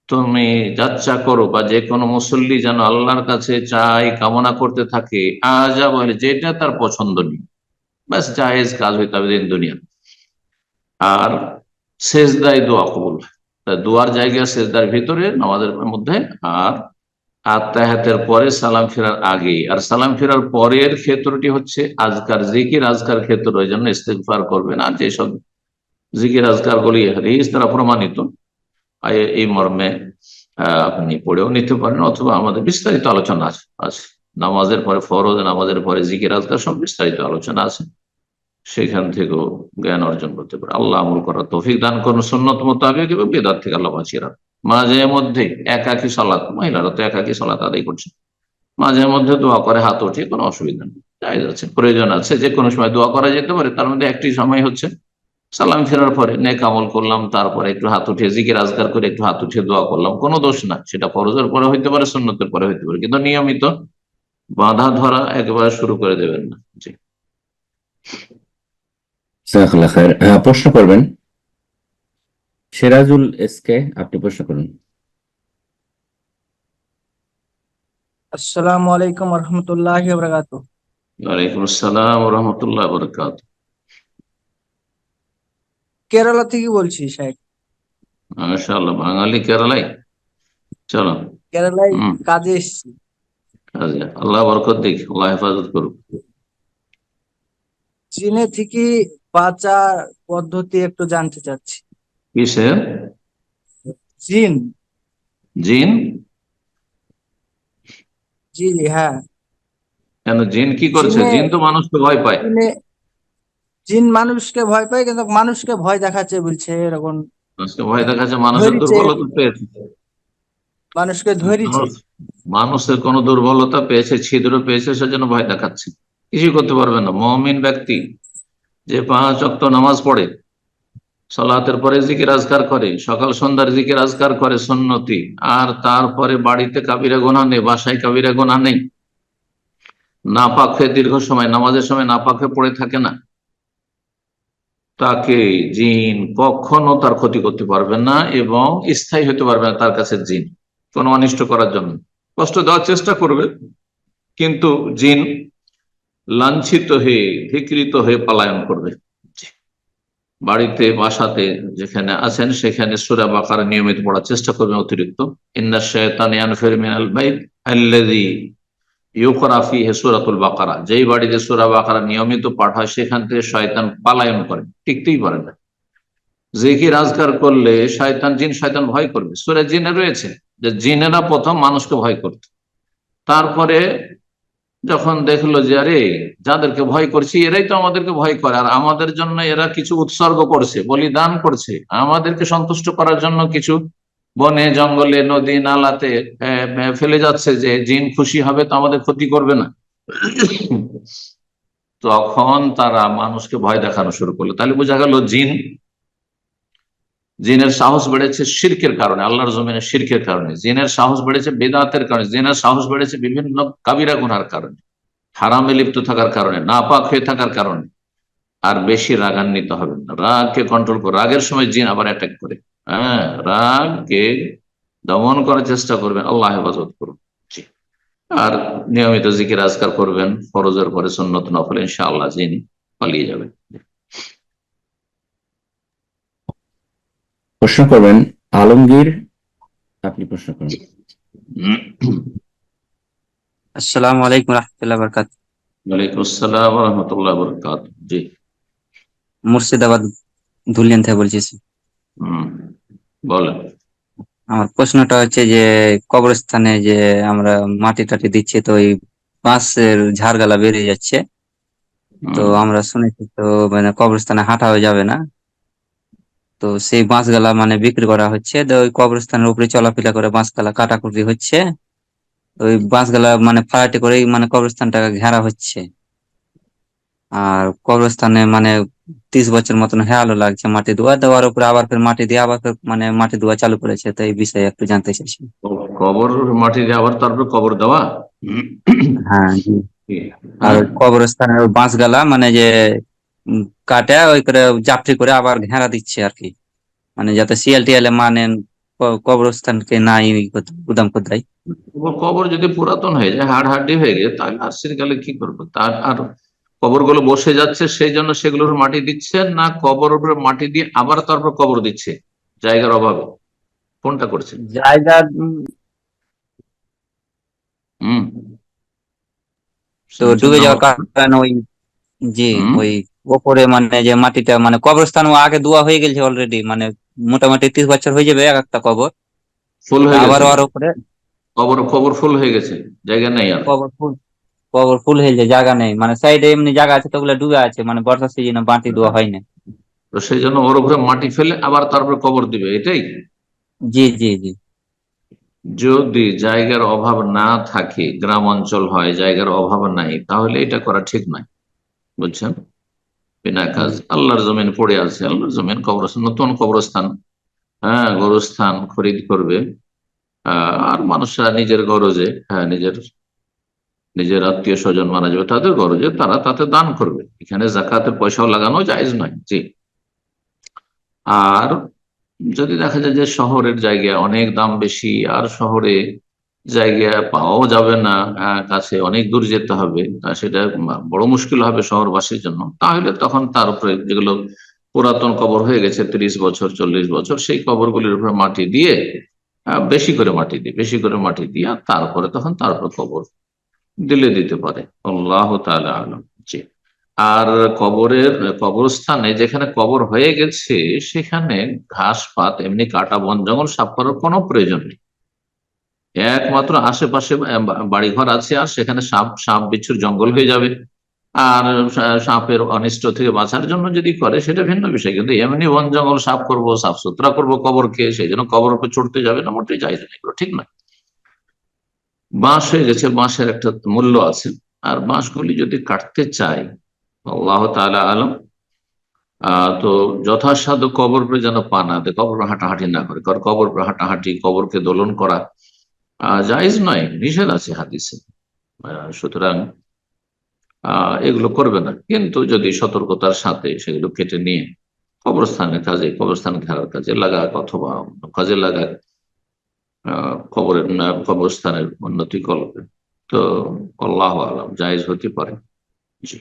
তুমি যাচ্ছা করো, বা যে কোনো মুসল্লি যেন আল্লাহর কাছে চাই, কামনা করতে থাকে, আজা বলে যেটা তার পছন্দনীয়, ব্যাস জায়েজ কাজ হইতে হবে দিন দুনিয়া। আর সেজদায় দোয়া কবুল, দোয়ার জায়গা সেজদার ভিতরে নামাজের মধ্যে, আর আত্তাহিয়াতের পরে, সালাম ফেরার আগে। আর সালাম ফেরার পরের ক্ষেত্রটি হচ্ছে আজকার, জিকির আজকার ক্ষেত্র, ওই জন্য ইস্তেগফার করবেন। আর যেসব জিকির আজকার গুলি হাদিস দ্বারা প্রমাণিত, এই মর্মে আপনি পড়েও নিতে পারেন, অথবা আমাদের বিস্তারিত আলোচনা আছে নামাজের পরে, ফরজ নামাজের পরে জিকির আজকার সব বিস্তারিত আলোচনা আছে, সেখান থেকেও জ্ঞান অর্জন করতে পারে। আল্লাহ আমল করার তৌফিক দান করুন সুন্নত মোতাবেক, এবং বেদাত থেকে আল্লাহ বাঁচিয়ে রাখুন। মাঝে মধ্যে একাকী সালাত, মহিলারা তো একাকী সালাত আদায় করছে, মাঝে মধ্যে দোয়া করে হাত উঠিয়ে কোনো অসুবিধা নেই, জায়েজ আছে, প্রয়োজন আছে, যে কোনো সময় দোয়া করা যেতে পারে। তার মধ্যে একটি সময় হচ্ছে সালাম ফেরার পরে, নেক আমল করলাম, তারপরে একটু হাত উঠিয়ে জিকির আজকার করে একটু হাত উঠিয়ে দোয়া করলাম, কোনো দোষ না। সেটা ফরজের পরে হইতে পারে, সুন্নতের পরে হইতে পারে, কিন্তু নিয়মিত বাঁধা ধরা একেবারে শুরু করে দেবেন না। জি, জাযাকাল্লাহ খায়ের। প্রশ্ন করবেন সিরাজুল এসকে, আপনি প্রশ্ন করুন। আসসালামু আলাইকুম ওয়া রাহমাতুল্লাহি ওয়া বারাকাতুহু। ওয়ালাইকুম আসসালাম ওয়া রাহমাতুল্লাহি ওয়া বারাকাতুহু। কেরালা থেকে বলছি শেখ। মাশাআল্লাহ, বাঙালি কেরালায়। চলো, কেরালায় কাজে এসেছি। কাজে আল্লাহ বরকত দিক, আল্লাহ হেফাজত করুক। চীনে থেকে বাঁচার পদ্ধতি একটু জানতে চাচ্ছি। কিসের? জিন। জিন? জি হ্যাঁ। কেন, জিন কি করছে? জিন তো মানুষকে ভয় পায়। জিন মানুষকে ভয় পায়, কিন্তু মানুষকে ভয় দেখাচ্ছে বলছে, এরকম মানুষকে ভয় দেখাচ্ছে, মানুষের দুর্বলতা পেয়েছে, মানুষকে ধরেছে, মানুষের কোন দুর্বলতা পেয়েছে, ছিদ্র পেয়েছে, সেজন্য ভয় দেখাচ্ছে। কিছুই করতে পারবে না। মুমিন ব্যক্তি যে 5 ওয়াক্ত নামাজ পড়ে, সালাতের পরে জিকির আজকার করে, সকাল সন্ধ্যার জিকির আজকার করে সুন্নতি, আর তারপরে বাড়িতে কাবিরা গুনাহ নেই, বাসায় কাবিরা গুনাহ নেই, নাপাক হয়ে দীর্ঘ সময় নামাজের সময় নাপাক হয়ে পড়ে থাকে না, তাকে জিন কখনো তার ক্ষতি করতে পারবে না, এবং স্থায়ী হতে পারবে না তার কাছে জিন, কোনো অনিষ্ট করার জন্য কষ্ট দেওয়ার চেষ্টা করবে, কিন্তু জিন লাঞ্ছিত হয়ে, ধিকৃত হয়ে পলায়ন করবে। বাড়িতে বাসাতে যেখানে আছেন সেখানে সূরা বাকারা নিয়মিত পড়ার চেষ্টা করবেন অতিরিক্ত। ইন্নাশ শায়তানা ইয়ানফিরু মিনাল বাইত আল্লাযী ইউকরা ফীহি সূরাতুল বাকারা, যেই বাড়িতে সূরা বাকারা নিয়মিত পাঠ হয় সেখান থেকে শয়তান পলায়ন করে, টিকতেই পারে না। জিকির আজকার করলে শয়তান, জিন শয়তান ভয় করবে। সূরা জিনে রয়েছে যে জিনেরা প্রথম মানুষকে ভয় করত, তারপরে যখন দেখলো যে আরে যাদেরকে ভয় করছি এরাই তো আমাদেরকে ভয় করে, আর আমাদের জন্য এরা কিছু উৎসর্গ করছে, বলিদান করছে, আমাদেরকে সন্তুষ্ট করার জন্য কিছু বনে জঙ্গলে নদী নালাতে ফেলে যাচ্ছে, যে জিন খুশি হবে তো আমাদের ক্ষতি করবে না, তখন তারা মানুষকে ভয় দেখানো শুরু করলো। তাহলে বোঝা গেল জিনের সাহস বেড়েছে শিরকের কারণে, আল্লাহর জমিনে শিরকের কারণে, জিনের সাহস বেড়েছে বেদাতের কারণে, জিনের সাহস বেড়েছে বিভিন্ন কাবিরা গুনার কারণে, হারামে লিপ্ত থাকার কারণে, নাপাক হয়ে থাকার কারণে। আর বেশি রাগান্বিত হবে না, রাগকে কন্ট্রোল করে। রাগের সময় জিন আবার অ্যাটাক করে। হ্যাঁ, রাগকে দমন করার চেষ্টা করবেন, আল্লাহ হেফাজত করুন। জি। আর নিয়মিত জিকির আজকার করবেন, ফরজের পরে সুন্নত নফল, ইনশাআল্লাহ জিন পালিয়ে যাবে। প্রশ্ন করবেন আলমগীর, আপনি প্রশ্ন করুন। আসসালামু আলাইকুম রহমতুল্লাহ বরকাত। ওয়ালাইকুম আসসালাম ওয়া রাহমাতুল্লাহি ওয়া বারাকাতুহু। জি। মুর্শিদাবাদ ধুলিয়ান থেকে বলছি। বলেন। আমার প্রশ্নটা হচ্ছে যে কবরস্থানে যে আমরা মাটি টাটি দিচ্ছি, তো ওই বাঁশের ঝাড়গালা বেরিয়ে যাচ্ছে, তো আমরা শুনেছি তো মানে কবরস্থানে হাঁটাও যাবে না, তো সেই বাঁশগালা মানে বিক্রি করা হচ্ছে, তো ওই কবরস্থানের উপরে চলাফেরা করে বাঁশগালা কাটাকুটি হচ্ছে, তো ওই বাঁশগালা মানে ফালাটি করেই মানে কবরস্থানটাকে ঘেরা হচ্ছে। আর কবরস্থানে মানে 30 বছর মতন হেয়ালো লাগছে মাটি দেওয়ার উপরে, আবার ফের মাটি দিয়ে আবার ফের মানে মাটি দেওয়া চালু করেছে, তো এই বিষয়ে একটু জানতে চাইছি। কবর মাটি দিয়ে আবার তারপরে কবর দেওয়া? হ্যাঁ জি। আর হ্যাঁ। কবরস্থানের ওই বাঁশগালা মানে যে কাটে ওই করে জাপটি করে আবার ঘেরা দিচ্ছে আর কি, মানে যাতে শিয়াল টিয়ালে মানে কবরস্থানকে নাই গুদাম কোথায়। কবর যদি পুরাতন হয়ে যায়, হাড় হাড্ডি হয়ে গেছে, তাহলে আর শীতকালে কি করবো? তার আর কবরগুলো বসে যাচ্ছে সেই জন্য সেগুলোর মাটি দিচ্ছে না, কবর উপরে মাটি দিয়ে আবার তারপর কবর দিচ্ছে জায়গার অভাবে? কোনটা করছে? জায়গা তো ডুবে যাওয়ার কারণে ওই জি ওই ওপরে মানে যে মাটিটা মানে কবরস্থান আগে দোয়া হয়ে গেছে অলরেডি, মানে মোটামুটি 30 বছর হয়ে যাবে এক একটা কবর, ফুল হয়ে আবার গেছে, ওর উপরে কবর ফুল হয়ে গেছে, জায়গা নেই আর। কবর ফুল হয়ে যায়, জায়গা নেই, মানে সাইডে এমনি জায়গা আছে তো ওগুলো ডুবে আছে, মানে বর্ষার সিজনে মাটি দেওয়া হয় না। তো সেই জন্য ওর উপরে মাটি ফেলে আবার তারপরে কবর দিবে, এটাই? জি জি জি। যদি জায়গার অভাব না থাকে, গ্রাম অঞ্চল হয়, জায়গার অভাব নাই, তাহলে এটা করা ঠিক নয়, বুঝছেন? বিনা কাজ, আল্লাহর জমিন পড়ে আছে, আল্লাহর জমিন কবরস্থান, নতুন কবরস্থান, হ্যাঁ গোরস্থান খরিদ করবে, আর মানুষরা নিজের গরজে, হ্যাঁ নিজের আত্মীয় স্বজন মারা যাবে তাদের গরজে তারা তাতে দান করবে, এখানে জাকাতের পয়সাও লাগানো জায়েজ নয়। জি। আর যদি দেখা যায় যে শহরের জায়গা অনেক দাম বেশি, আর শহরে জায়গা পাওয়াও যাবে না, কাছে অনেক দূর যেতে হবে, সেটা বড় মুশকিল হবে শহরবাসীর জন্য, তাহলে তখন তার উপরে যেগুলো পুরাতন কবর হয়ে গেছে 30 বছর 40 বছর, সেই কবরগুলির উপরে মাটি দিয়ে, বেশি করে মাটি দিয়ে তারপরে তখন তারপর কবর দিলে দিতে পারে, আল্লাহ তাআলা আলাম। জি। আর কবরস্থানে যেখানে কবর হয়ে গেছে সেখানে ঘাস পাত এমনি কাটা বন জঙ্গল সাফ করার কোনো প্রয়োজন নেই, একমাত্র আশেপাশে বাড়িঘর আছে আর সেখানে সাপ বিচ্ছুর জঙ্গল হয়ে যাবে, আর সাপের অনিষ্ট থেকে বাঁচার জন্য যদি করে সেটা ভিন্ন বিষয়, কিন্তু এমনি বন জঙ্গল সাফ করবো, সাফ সুতরা করবো কবরকে, সেই জন্য কবর উপর চড়তে যাবে না, মোটেই জায়েজ নেই, এগুলো ঠিক নয়। বাঁশ হয়ে গেছে, বাঁশের একটা মূল্য আছে, আর বাঁশগুলি যদি কাটতে চাই, আল্লাহ তাআলা আলম, তো যথাসাধ্য কবর পরে যেন পা না দেয়, কবর হাঁটাহাঁটি না করে, কারণ কবর হাঁটাহাঁটি, কবরকে দোলন করা জায়েজ নয়, নিষেধ আছে হাদিসে। সুতরাং এগুলো করবে না, কিন্তু যদি সতর্কতার সাথে সেগুলো কেটে নিয়ে কবরস্থান ঘেরার কাজে লাগাক, অথবা কাজে লাগাক, কবরস্থানের উন্নতি করবে, তো আল্লাহু আলাম জায়েজ হতে পারে। জি।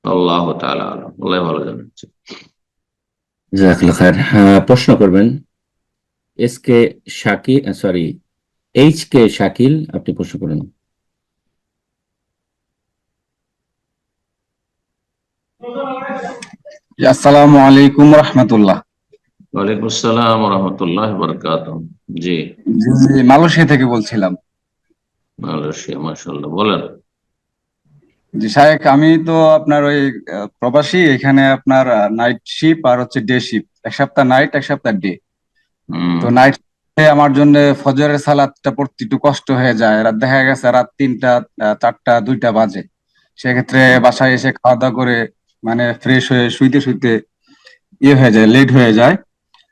আল্লাহ তাআলা আলাম, আল্লাহ ভালো জানেন। জাযাকাল্লাহ খায়ের। প্রশ্ন করবেন এইচ কে শাকিল, আপনি প্রশ্ন করুন। আসসালামু আলাইকুম রহমতুল্লাহ। ওয়ালাইকুম আসসালাম ওয়া রাহমাতুল্লাহি ওয়া বারাকাতুহু। জি। মালয়েশিয়া থেকে বলছিলাম। মালয়েশিয়া, মাশাআল্লাহ, বলেন। জি শায়েখ, আমি তো আপনার ওই প্রবাসী, এখানে আপনার নাইট শিপ আর হচ্ছে ডে শিপ, এক সপ্তাহ নাইট এক সপ্তাহ ডে। তো নাইট আমার জন্য ফজরের সালাতটা পড়তে একটু কষ্ট হয়ে যায়, রাত দেখা গেছে রাত 3টা 4টা 2টা বাজে, সেক্ষেত্রে বাসায় এসে খাওয়া দাওয়া করে মানে ফ্রেশ হয়ে শুইতে শুইতে হয়ে যায়, লেট হয়ে যায়।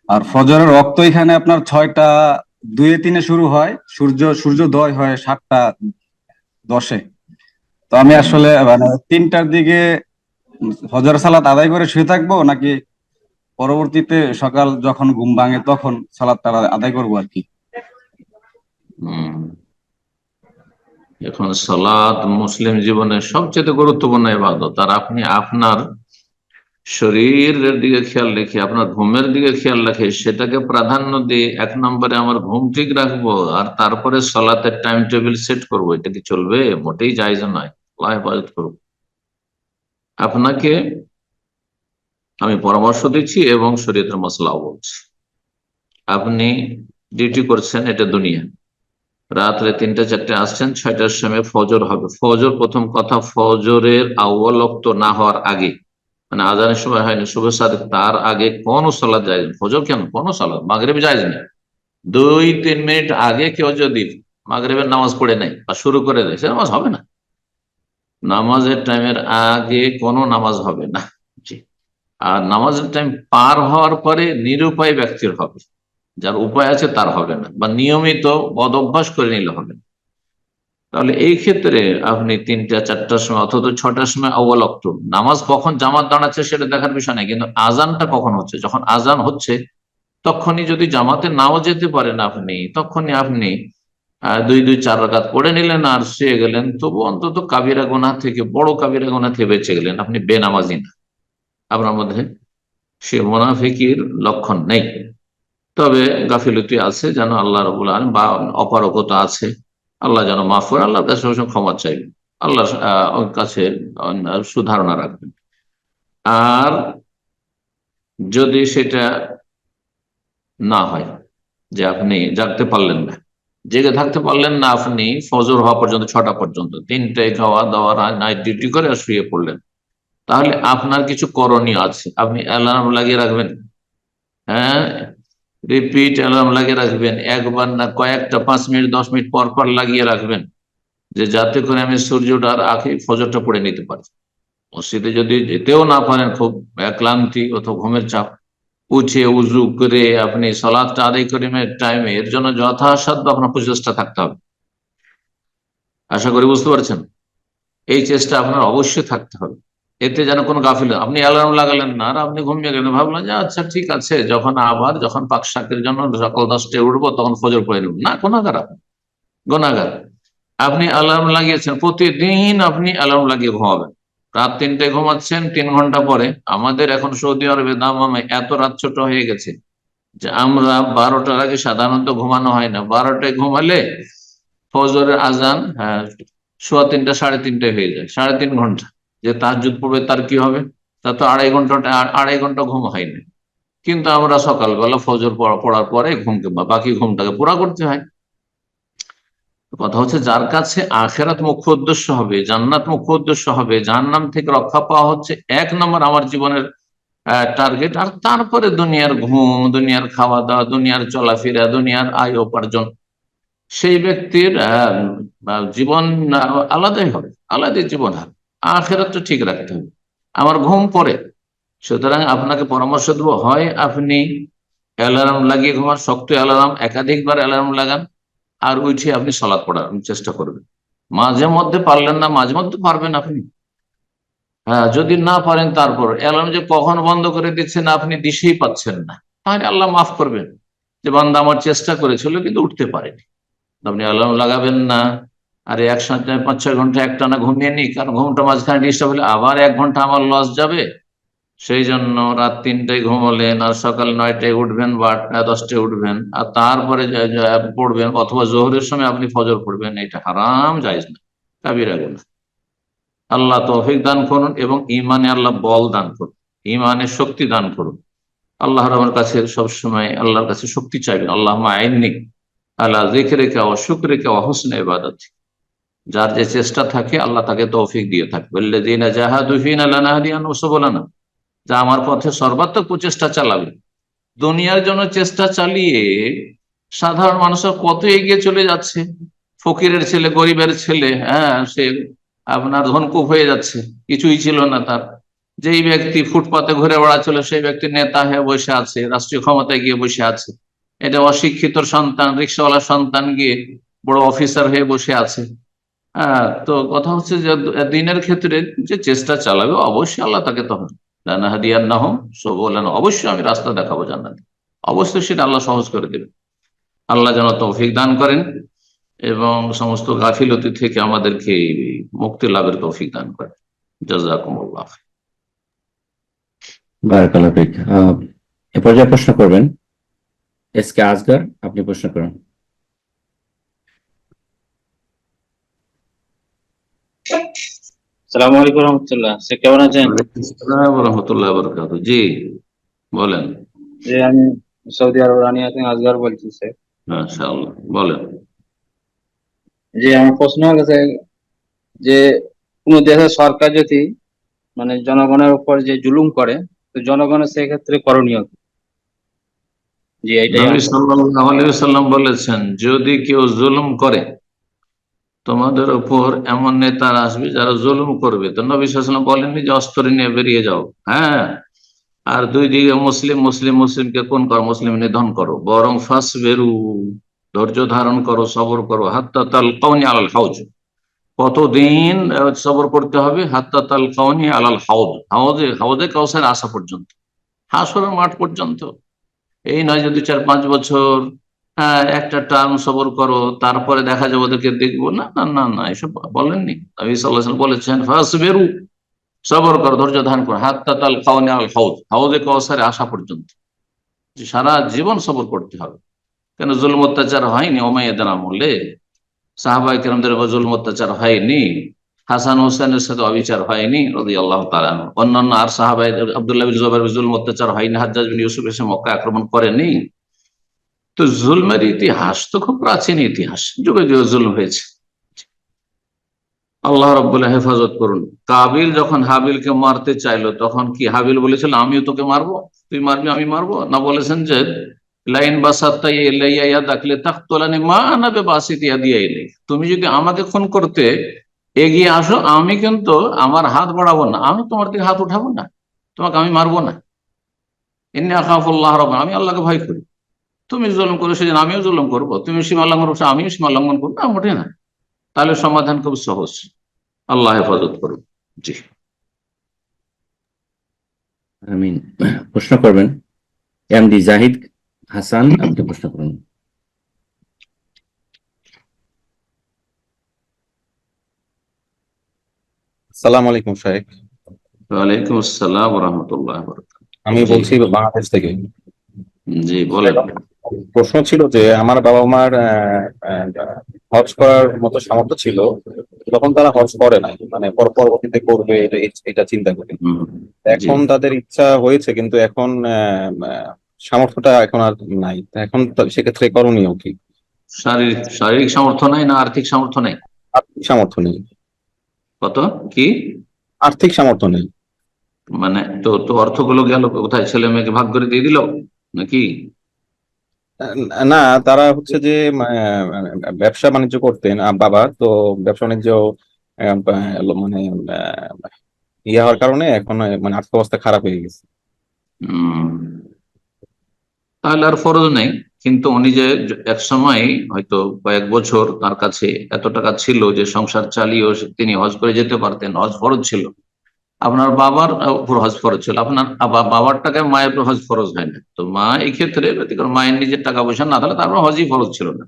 আর ফজরের রক্ত এখানে আপনার 6টা 2-3 শুরু হয়, সূর্যোদয় হয় 7টা 10-এ। তো আমি আসলে মানে 3টার দিকে ফজর সালাত আদায় করে শুয়ে থাকবো, নাকি পরবর্তীতে সকাল যখন ঘুম ভাঙে তখন সালাতটা আদায় করবো আর কি? হুম। এখন সালাত মুসলিম জীবনের সবচেয়ে গুরুত্বপূর্ণ ইবাদত, আর আপনি আপনার শরীরের দিকে খেয়াল রেখে আপনার ঘুমের দিকে খেয়াল রাখে সেটাকে প্রাধান্য দিয়ে 1 নম্বরে আমার ঘুম ঠিক রাখবো আর তারপরে সালাতের টাইম টেবিল সেট করবো, এটা কি চলবে? মোটেই জায়েজ নয়। আল্লাহ হেফাজত করুন। আপনাকে আমি পরামর্শ দিচ্ছি এবং শরীয়তের মাসলাও বলছি। আপনি ডিউটি করছেন, এটা দুনিয়া, রাত্রে 3-4টে আসছেন, 6টার সময় ফজর হবে। ফজর, প্রথম কথা, ফজরের আউয়াল ওয়াক্ত না হওয়ার আগে, মানে আজানের সময় হয়নি, শুভ সাদেক, তার আগে কোন সালাত জায়েজ নেই। ফজর কেন, কোন সালাত, মাগরিব জায়েজ নেই। 2-3 মিনিট আগে কেউ যদি মাগরিবের নামাজ পড়ে নেয় বা শুরু করে দেয়, সে নামাজ হবে না। নামাজের টাইমের আগে কোনো নামাজ হবে না। জি। আর নামাজের টাইম পার হওয়ার পরে নিরুপায় ব্যক্তির হবে, যার উপায় আছে তার হবে না, বা নিয়মিত বদ অভ্যাস করে নিলে হবে না। তাহলে এই ক্ষেত্রে আপনি 3টা-4টার সময় অথবা 6টার সময় আউয়াল ওয়াক্ত, নামাজ কখন জামাত দাঁড়াচ্ছে সেটা দেখার বিষয় নাই, কিন্তু আজানটা কখন হচ্ছে, যখন আজান হচ্ছে তখনই যদি জামাতে নাও যেতে পারেন আপনি, তখনই আপনি 2-4 রাকাত পড়ে নিলেন আর শুয়ে গেলেন, তবু অন্তত কাবিরা গুনাহ থেকে, বড় কাবিরা গুনাহ থেকে বেঁচে গেলেন। আপনি বেনামাজি না, আপনার মধ্যে সে মুনাফিকির লক্ষণ নেই। তবে গাফিলতি আছে, যেন আল্লাহ রাব্বুল আলামিন, বা অপারগতা আছে, আল্লাহ যেন মাফ করে, আল্লাহর কাছে সবসময় ক্ষমা চাইবেন, আল্লাহর কাছে সুধারণা রাখবেন। আর যদি সেটা না হয় যে আপনি জাগতে পারলেন না, জেগে থাকতে পারলেন না, আপনি ফজর হওয়া পর্যন্ত, 6টা পর্যন্ত, 3টায় খাওয়া দাওয়া, নাইট ডিউটি করে আর শুয়ে পড়লেন, তাহলে আপনার কিছু করণীয় আছে। আপনি অ্যালার্ম লাগিয়ে রাখবেন, হ্যাঁ, রিপিট অ্যালার্ম লাগিয়ে রাখবেন, একবার না কয়েকটা, 5 মিনিট 10 মিনিট পর পর লাগিয়ে রাখবেন, যে যাতে করে আমি সূর্য ওঠার আগে ফজরটা পড়ে নিতে পারি। মসজিদে যদি যেতেও না পারেন, খুব ক্লান্তি অথবা ঘুমের চাপ, উঠে উজু করে আপনি সালাতটা আদায় করে টাইমে, এর জন্য যথাসাধ্য আপনার প্রচেষ্টা থাকতে হবে। আশা করি বুঝতে পারছেন। এই চেষ্টা আপনার অবশ্যই থাকতে হবে, এতে যেন কোনো গাফিল, আপনি অ্যালার্ম লাগালেন না আর আপনি ঘুমিয়ে গেলেন, ভাবলেন যে আচ্ছা ঠিক আছে, যখন পাক শাকের জন্য সকাল 10টায় উঠবো তখন ফজর পড়ে নেব, না, গুনাহগার আপনি, গুনাহগার। আপনি অ্যালার্ম লাগিয়েছেন, প্রতিদিন আপনি অ্যালার্ম লাগিয়ে ঘুমাবেন, রাত 3টায় ঘুমাচ্ছেন, 3 ঘন্টা পরে। আমাদের এখন সৌদি আরবে দামামে এত রাত ছোট হয়ে গেছে যে আমরা 12টার আগে সাধারণত ঘুমানো হয় না। 12টায় ঘুমালে ফজরের আজান 3:15 3:30 হয়ে যায়, 3.5 ঘন্টা। যে তাহাজ্জুদ পড়বে তার কি হবে? তার তো 2.5 ঘন্টা ঘুম হয়নি। কিন্তু আমরা সকালবেলা ফজর পড়ার পরে বাকি ঘুমটাকে পুরা করতে হয়। কথা হচ্ছে, যার কাছে আখেরাত মুখ্য উদ্দেশ্য হবে, জান্নাত মুখ্য উদ্দেশ্য হবে, জাহান্নাম থেকে রক্ষা পাওয়া হচ্ছে 1 নম্বর আমার জীবনের টার্গেট, আর তারপরে দুনিয়ার ঘুম, দুনিয়ার খাওয়া দাওয়া, দুনিয়ার চলাফেরা, দুনিয়ার আয় উপার্জন, সেই ব্যক্তির জীবন আলাদাই হবে, আলাদাই জীবন হবে। আখেরাতটা ঠিক রাখতে হবে, আমার ঘুম পড়ে। সুতরাং আপনাকে পরামর্শ দেবো, হয় আপনি অ্যালার্ম লাগিয়ে ঘুমান, শক্ত অ্যালার্ম, একাধিকবার অ্যালার্ম লাগান, আর উঠে আপনি সালাত পড়ার চেষ্টা করবেন। মাঝে মধ্যে পারলেন না, মাঝে মধ্যে পারবেন আপনি, হ্যাঁ, যদি না পারেন তারপর অ্যালার্ম যে কখন বন্ধ করে দিচ্ছেন আপনি দিশেই পাচ্ছেন না, তাহলে আল্লাহ মাফ করবেন, যে বান্দা আমার চেষ্টা করেছিল কিন্তু উঠতে পারেনি। আপনি অ্যালার্ম লাগাবেন না, আরে একসাথে 5-6 ঘন্টা একটানা ঘুমিয়ে নি, কারণ ঘুমটা মাঝখানে ডিস্টার্ব হলে আবার 1 ঘন্টা আমার লস যাবে। সেই জন্য রাত 3টায় ঘুমালেন আর সকাল 9টায় উঠবেন বা 10টায় উঠবেন, আর তারপরে পড়বেন, অথবা জোহরের সময় আপনি ফজর পড়বেন, এটা হারাম, জায়েজ না, কাবিরা গুনাহ। আল্লাহ তৌফিক দান করুন এবং ইমানে আল্লাহ বল দান করুন, ইমানের শক্তি দান করুন। আল্লাহর আমার কাছে সবসময় আল্লাহর কাছে শক্তি চাইবেন, আল্লাহুম্মা আইন্নি আলা যিকরিকা ওয়া শুকরিকা ওয়া হুসনি ইবাদাতি। যার যে চেষ্টা থাকে আল্লাহ তাকে তৌফিক দিয়ে থাকে, ওয়াল্লাযীনা জাহাদু ফীনা লানাহদিয়ান্নাহুম সুবুলানা, যা আমার পথে সর্বাত্মক প্রচেষ্টা চালাবে। দুনিয়ার জন্য চেষ্টা চালিয়ে সাধারণ মানুষরা কত এগিয়ে চলে যাচ্ছে, ফকিরের ছেলে, গরিবের ছেলে, হ্যাঁ, সে আপনার ধনকুপ হয়ে যাচ্ছে, কিছুই ছিল না তার। যেই ব্যক্তি ফুটপাতে ঘুরে বেড়াচ্ছিল সেই ব্যক্তি নেতা হয়ে বসে আছে, রাষ্ট্রীয় ক্ষমতায় গিয়ে বসে আছে। এটা অশিক্ষিত সন্তান, রিক্সাওয়ালার সন্তান গিয়ে বড় অফিসার হয়ে বসে আছে। হ্যাঁ, তো কথা হচ্ছে যে দিনের ক্ষেত্রে যে চেষ্টা চালাবে, অবশ্যই আল্লাহ তাকে তখন লানাহদিয়ান্নাহুম সুবুলানা, অবশ্যই আমি রাস্তা দেখাবো জান্নাতে, অবশ্যই সেটা আল্লাহ সহজ করে দেবে। আল্লাহ যেন তৌফিক দান করেন। এবং সমস্ত গাফিলতি থেকে আমাদেরকে মুক্তি লাভের তৌফিক দান করে। জাযাকুমুল্লাহ। বারাকাল্লাহু ফিক। এ পর্যায়ে প্রশ্ন করবেন এসকে আসগর, আপনি প্রশ্ন করুন। আসসালামু আলাইকুম রহমতুল্লাহ, সে কেমন আছেন? আসসালামু রহমতুল্লাহ বারাকাতুহু। জি বলেন। যে আমি সৌদি আরব রানিয়া থেকে আসগর বলছি স্যার। মাশাআল্লাহ, বলেন। যে আমার প্রশ্ন হচ্ছে যে কোন দেশের সরকার যদি মানে জনগণের উপর যে জুলুম করে, তো জনগণের সেক্ষেত্রে করণীয় কি? জি এইটাই নবী আমার সাল্লাল্লাহু আলাইহি ওয়াসাল্লাম বলেছেন, যদি কেউ জুলুম করে তোমাদের উপর, এমন নেতারা আসবে যারা জুলুম করবে, তো নবী সাল্লাল্লাহু আলাইহি ওয়াসাল্লাম বলেননি যে অস্ত্র নিয়ে বেরিয়ে যাও, হ্যাঁ, আর দুই দিকে মুসলিমকে কোন করো, মুসলিম নিধন করো, বরং ফাসবিরু, ধৈর্য ধারণ করো, সবর করো, হাত্তা তালকাউনি আলাল হাউজ, কতদিন সবর করতে হবে? হাত্তা তালকাউনি আলাল হাউজ, হাউজে কাউসার আসা পর্যন্ত, হাসরের মাঠ পর্যন্ত। এই নয় যদি 4-5 বছর একটা টার্ম সবর করো, তারপরে দেখা যাবে ওদেরকে দেখবো, না না না না, এসব বলেননি। নবী সাল্লাল্লাহু আলাইহি ওয়াসাল্লাম বলেছেন ফাসবিরু, সবর করো, ধৈর্য ধারণ করো, হাত্তা তালকাউনি আলাল হাউজ, হাউজে কাউসারে আসা পর্যন্ত। সারা জীবন সবর করতে হবে। কেন জুলুম অত্যাচার হয়নি উমাইয়াদের আমলে? সাহাবায়ে কেরামদের উপর জুলুম অত্যাচার হয়নি? হাসান হোসেনের সাথে অবিচার হয়নি রাদিয়াল্লাহু তাআলা আনহু? অন্যান্য আর সাহাবায়ে আব্দুল্লাহ বিন জুবাইর জুলুম অত্যাচার হয়নি? হাজ্জাজ বিন ইউসুফ এসে মক্কা আক্রমণ করেনি? তো জুলমের ইতিহাস তো খুব প্রাচীন ইতিহাস, যুগে যুগে জুলুম হয়েছে। আল্লাহ রাব্বুল হেফাজত করুন। কাবিল যখন হাবিলকে মারতে চাইলো, তখন কি হাবিল বলেছিল আমিও তোকে মারবো, তুই মারবি আমি মারবো? না, বলেছেন যে লাইন বাসাত্তা ইলাইয়া ইয়াদাক লিতাকতুলানি মা আনা বিবাসিতি ইয়াদি ইলাইক, তুমি যদি আমাকে খুন করতে এগিয়ে আসো, আমি কিন্তু আমার হাত বাড়াবো না, আমি তোমার দিকে হাত উঠাবো না, তোমাকে আমি মারবো না। ইন্নী আখাফুল্লাহ রাব্বুল, আমি আল্লাহকে ভয় করি। তুমি জুলুম করো সেদিন আমিও জুলুম করবো, তুমি সীমা লঙ্ঘন করছো আমিও সীমা লঙ্ঘন করবো, না মোটে না। তাহলে সমাধান খুব সহজ। আল্লাহ হেফাজত করুন। জি আমিন। প্রশ্ন করবেন এমডি জাহিদ হাসান, আপনি প্রশ্ন করুন। আসসালামু আলাইকুম শাহেখ। ওয়ালাইকুম আসসালাম ওয়া রাহমাতুল্লাহি ওয়া বারাকাতুহু। আমি জি বলছি বাংলাদেশ থেকে। জি বলেন। প্রশ্ন ছিল যে আমার বাবা মার হজ করার মতো সামর্থ্য ছিল, তখন তারা হজ করে নাই, মানে পরবর্তীতে করবে এটা চিন্তা করে। এখন তাদের ইচ্ছা হয়েছে, কিন্তু এখন সামর্থ্যটা এখন আর নাই, এখন সেক্ষেত্রে করণীয় কি? শারীরিক সামর্থ্য নাই না আর্থিক সামর্থ্য নাই? আর্থিক সামর্থ্য নেই। কত কি? আর্থিক সামর্থ্য নেই। মানে তো অর্থগুলো গেল কোথায়? ছেলে মেয়েকে ভাগ করে দিয়ে দিল নাকি? না, তারা হচ্ছে যে ব্যবসা বাণিজ্য করতেন বাবা, তো ব্যবসা বাণিজ্য মানে ইয়ে হওয়ার কারণে এখন মানে আর্থিক অবস্থা খারাপ হয়ে গেছে। তাহলে আর ফরজ নেই, কিন্তু উনি যে এক সময় হয়তো কয়েক বছর তার কাছে এত টাকা ছিল যে সংসার চালিয়েও তিনি হজ করে যেতে পারতেন, হজ ফরজ ছিল। আপনার বাবার উপর হজ ফরজ ছিল, আপনার বাবার টাকায় মায়ের উপর হজ ফরজ হয় না। তো মা এই ক্ষেত্রে মায়ের নিজের টাকা পয়সা না থাকলে তারপর হজই ফরজ ছিল না।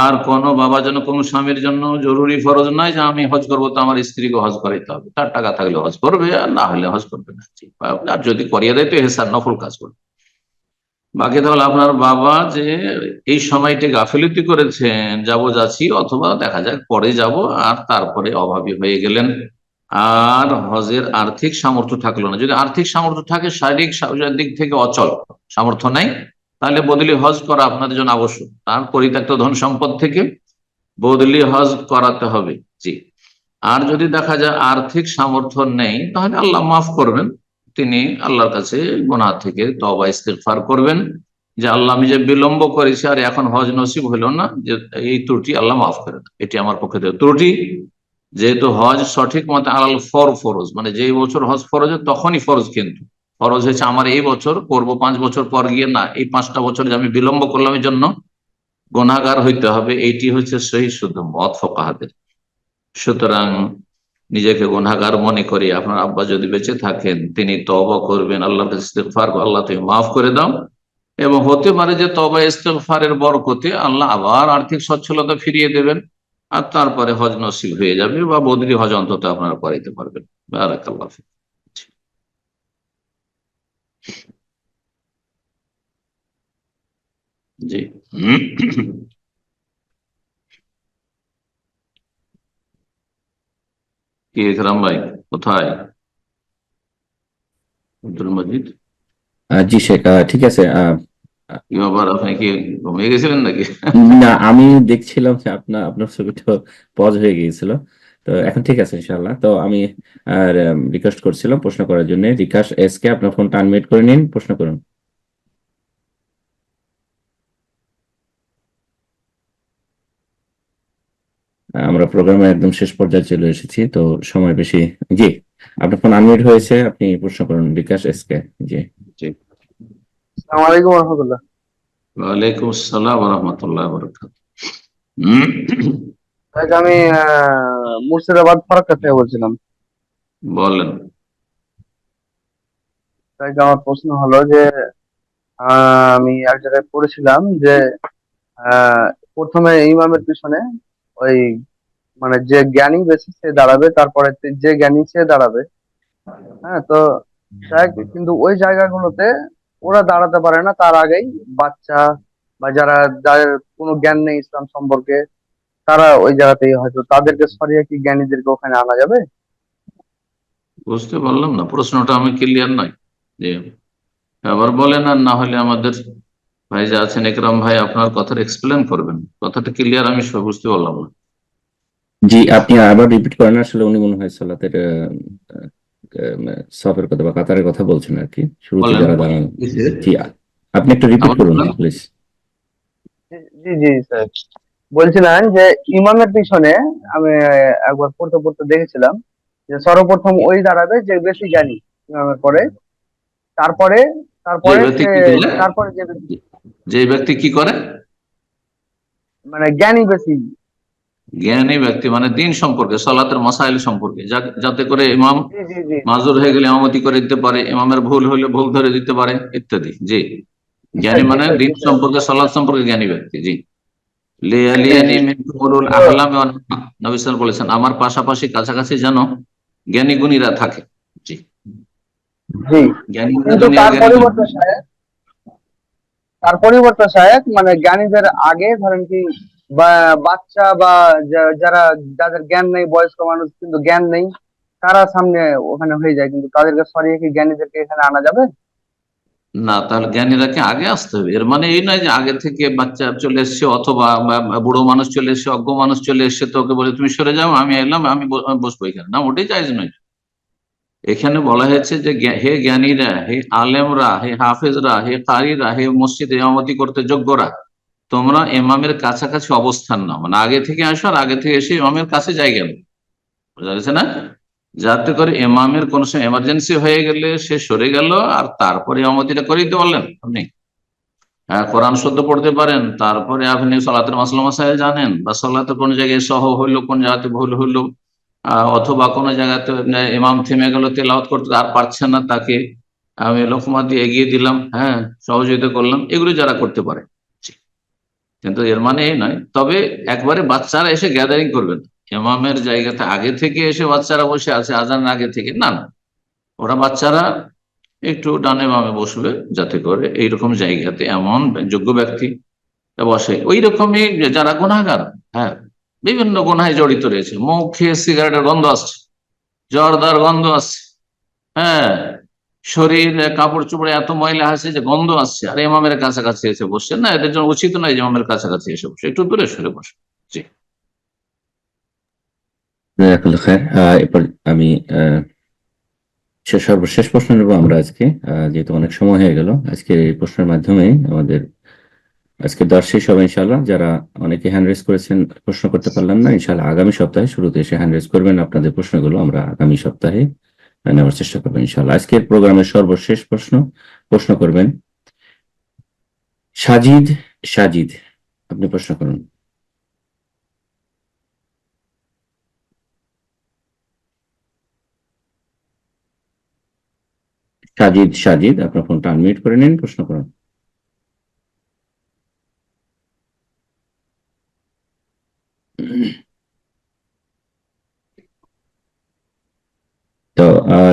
আর কোনো বাবা যেন কোনো স্বামীর জন্য জরুরি ফরজ নাই যে আমি হজ করবো তো আমার স্ত্রীকে হজ করাইতে হবে, তার টাকা থাকলে হজ করবে আর না হলে হজ করবে না। আর যদি করিয়ে দেয় তো এহসান, নফল কাজ করবে। বাকি তাহলে আপনার বাবা যে এই সময়টি গাফিলতি করেছেন, যাবো যাচ্ছি, অথবা দেখা যাক পরে যাব, আর তারপরে অভাবী হয়ে গেলেন, আর হজের আর্থিক সামর্থ্য থাকলো না। যদি আর্থিক সামর্থ্য থাকে, শারীরিক দিক থেকে অচল, সামর্থ্য নাই, তাহলে বদলি হজ করা আপনাদের জন্য আবশ্যক। তার পরিত্যক্ত ধন সম্পদ থেকে বদলি হজ করাতে হবে। জি। আর যদি দেখা যায় আর্থিক সামর্থ্য নেই, তাহলে আল্লাহ মাফ করবেন, তিনি আল্লাহর কাছে গুনাহ থেকে তওবা ইস্তিগফার করবেন যে আল্লাহ আমি যে বিলম্ব করেছি আর এখন হজ নসিব হইল না, যে এই ত্রুটি আল্লাহ মাফ করে দেন, এটি আমার পক্ষে থেকে ত্রুটি। যেহেতু হজ সঠিক মতে আলাল ফরজ, মানে যেই বছর হজ ফরজ তখনই ফরজ, কিন্তু ফরজ হয়েছে আমার এই বছর করব, 5 বছর পর গিয়ে না, এই 5টা বছর যে আমি বিলম্ব করলাম এই জন্য গুনাহগার হইতে হবে, এইটি হচ্ছে সহি শুদ্ধ মত ফুকাহাদের। সুতরাং নিজেকে গুনাহগার মনে করি, আপনার আব্বা যদি বেঁচে থাকেন তিনি তওবা করবেন, আল্লাহর কাছে ইস্তিগফার, আল্লাহ তুমি মাফ করে দাও, এবং হতে পারে যে তওবা ইস্তেগফারের বরকতে আল্লাহ আবার আর্থিক সচ্ছলতা ফিরিয়ে দেবেন, আর তারপরে হজ নসিব হয়ে যাবে, বা বদরি হজ অন্তত আপনারা করাইতে পারবেন। বারাকাল্লাহ ফিক। জি। কি ইকরাম ভাই কোথায়? আব্দুল মজিদ, জি শেখ, ঠিক আছে। কি ব্যাপার, আপনি কি ঘুমিয়ে গেছিলেন নাকি? না, আমি দেখছিলাম যে আপনার ছবিটা পজ হয়ে গিয়েছিল। তো এখন ঠিক আছে ইনশাআল্লাহ। তো আমি রিকোয়েস্ট করছিলাম প্রশ্ন করার জন্য। বিকাশ এস কে, আপনার ফোনটা আনমিউট করে নিন, প্রশ্ন করুন। আমরা প্রোগ্রামে একদম শেষ পর্যায়ে চলে এসেছি, তো সময় বেশি। জি, আপনার ফোন আনমিউট হয়েছে, আপনি প্রশ্ন করুন বিকাশ এস কে। জি জি। আসসালামু আলাইকুম রহমতুল্লাহ। ওয়ালাইকুম আসসালাম ওয়া রাহমাতুল্লাহি ওয়া বারাকাতুহু। আমি মুর্শিদাবাদ ফারাক্কা থেকে বলছিলাম। বলেন। তাই আমার প্রশ্ন হলো যে আমি এক জায়গায় পড়েছিলাম যে আহ, প্রথমে ইমামের পিছনে ওই মানে যে জ্ঞানী বেশি সে দাঁড়াবে, তারপরে যে জ্ঞানী সে দাঁড়াবে। হ্যাঁ, তো কিন্তু ওই জায়গাগুলোতে ওরা দাঁড়াতে পারে না, তার আগেই বাচ্চা বা যাদের কোনো জ্ঞান নেই ইসলাম সম্পর্কে, তারা ওই জায়গাতেই হয়তো তাদেরকে সরিয়ে কি জ্ঞানীদেরকে ওখানে আনা যাবে? বুঝতে পারলাম না, প্রশ্নটা আমি ক্লিয়ার নাই। যে আবার বলেন, আর না হলে আমাদের ভাই যে আছেন একরাম ভাই আপনার কথাটা এক্সপ্লেন করবেন। কথাটা ক্লিয়ার আমি বুঝতে পারলাম না। জি, আপনি আবার রিপিট করেন। আসলে উনি মনে হয় সালাতের সফের কথা বা কাতারের কথা বলছেন আর কি, শুরুতে যারা দাঁড়ান। জি, আপনি একটু রিপিট করুন প্লিজ। জি জি স্যার, বলছিলাম যে ইমামের পিছনে আমি একবার পড়তে পড়তে দেখেছিলাম যে সর্বপ্রথম ওই দাঁড়াবে যে বেশি জ্ঞানী ইমামের পরে, তারপরে যে তারপরে ব্যক্তি সে কি করলে, তারপরে যে ব্যক্তি যে ব্যক্তি কি করে, মানে জ্ঞানী বেশি। জ্ঞানী ব্যক্তি মানে দিন সম্পর্কে, সালাতের মাসাইল সম্পর্কে, যাতে করে ইমাম জি জি জি মাজুর হয়ে গেলে ইমামতি করে দিতে পারে, ইমামের ভুল হলে ভুল ধরে দিতে পারে ইত্যাদি। জি, জ্ঞানী মানে দিন সম্পর্কে, সালাত সম্পর্কে জ্ঞানী ব্যক্তি। জি। লিয়ালিয়ানি মিনকুম উলুল আহলামি ওয়ান নুহা, নবী সাল্লাল্লাহু আলাইহি ওয়াসাল্লাম বলেছেন আমার পাশাপাশি কাছাকাছি যেন জ্ঞানী গুণীরা থাকে। জি, জি, জ্ঞানী কিন্তু দুনিয়ার জ্ঞানী। তার পরিবর্তে সাহেব মানে জ্ঞানীদের আগে ধরেন কি বা বাচ্চা বা যাদের জ্ঞান নেই, বয়স্ক মানুষ কিন্তু জ্ঞান নেই, তারা সামনে ওখানে হয়ে যায়, কিন্তু তাদেরকে সরিয়ে কি জ্ঞানীদেরকে এখানে আনা যাবে? না, তাহলে জ্ঞানীরাকে আগে আসতে হবে। এর মানে এই নয় যে আগে থেকে বাচ্চা চলে এসছে অথবা বুড়ো মানুষ চলে এসছে, অজ্ঞ মানুষ চলে এসছে, তোকে বলে তুমি সরে যাও, আমি এলাম, আমি বসবো এখানে। না, ওটাই জায়েজ নয়। এখানে বলা হয়েছে যে হে জ্ঞানীরা, হে আলেমরা, হে হাফেজরা, হে কারীরা, হে মসজিদে ইমামতি করতে যোগ্যরা, তোমরা ইমামের কাছাকাছি অবস্থান নাও, মানে আগে থেকে আসো, আর আগে থেকে এসে ইমামের কাছে জায়গা নাও। বোঝা গেছে না? যাতে করে ইমামের কোন সময় এমার্জেন্সি হয়ে গেলে সে সরে গেল, আর তারপরে ইমামতিটা করে দিতে পারলেন আপনি। হ্যাঁ, কোরআন শুদ্ধ পড়তে পারেন, তারপরে আপনি সালাতের মাসলা মাসাইল জানেন, বা সালাতে কোন জায়গায় সহ হইলো, কোন জায়গাতে ভুল হইলো, অথবা কোন জায়গাতে ইমাম থেমে গেল তেলাওয়াত করতে, আর পারছেন না, তাকে আমি লোকমা দিয়ে এগিয়ে দিলাম, হ্যাঁ, সহযোগিতা করলাম, এগুলো যারা করতে পারে। কিন্তু এর মানে এই নয়, তবে একবারে বাচ্চারা এসে গ্যাদারিং করবেন ইমামের জায়গাতে, আগে থেকে এসে বাচ্চারা বসে আছে আজানের আগে থেকে, না না, ওরা বাচ্চারা একটু ডানে বামে বসবে, যাতে করে এইরকম জায়গাতে এমন যোগ্য ব্যক্তি বসে। ওই রকমই যারা গুনাহগার, হ্যাঁ, বিভিন্ন গুনাহে জড়িত রয়েছে, মুখ খেয়ে সিগারেটের গন্ধ আসছে, জর্দার গন্ধ আসছে, হ্যাঁ, শরীর কাপড় চোপড়ে এত ময়লা আছে যে গন্ধ আসছে, আর ইমামের কাছাকাছি এসে বসছে, না, এদের জন্য উচিত নয় যে ইমামের কাছাকাছি এসে বসে, একটু দূরে সরে বসে। জি। জাযাকাল্লাহ খায়ের। এরপর আমি সর্বশেষ প্রশ্ন নেব আমরা আজকে, যেহেতু অনেক সময় হয়ে গেল। আজকে এই প্রশ্নের মাধ্যমে আমাদের আজকে দর্শ শেষ হবে ইনশাল্লাহ। যারা অনেকে হ্যান্ড রেজ করেছেন, প্রশ্ন করতে পারলাম না, ইনশাল্লাহ আগামী সপ্তাহে শুরুতে এসে হ্যান্ড রেজ করবেন। আপনাদের প্রশ্নগুলো আমরা আগামী সপ্তাহে নেওয়ার চেষ্টা করবো ইনশাল্লাহ। আজকের প্রোগ্রামের সর্বশেষ প্রশ্ন করবেন সাজিদ। সাজিদ, আপনি প্রশ্ন করুন। সাজিদ, আপনার ফোনটা আনমিউট করে নিন, প্রশ্ন করুন।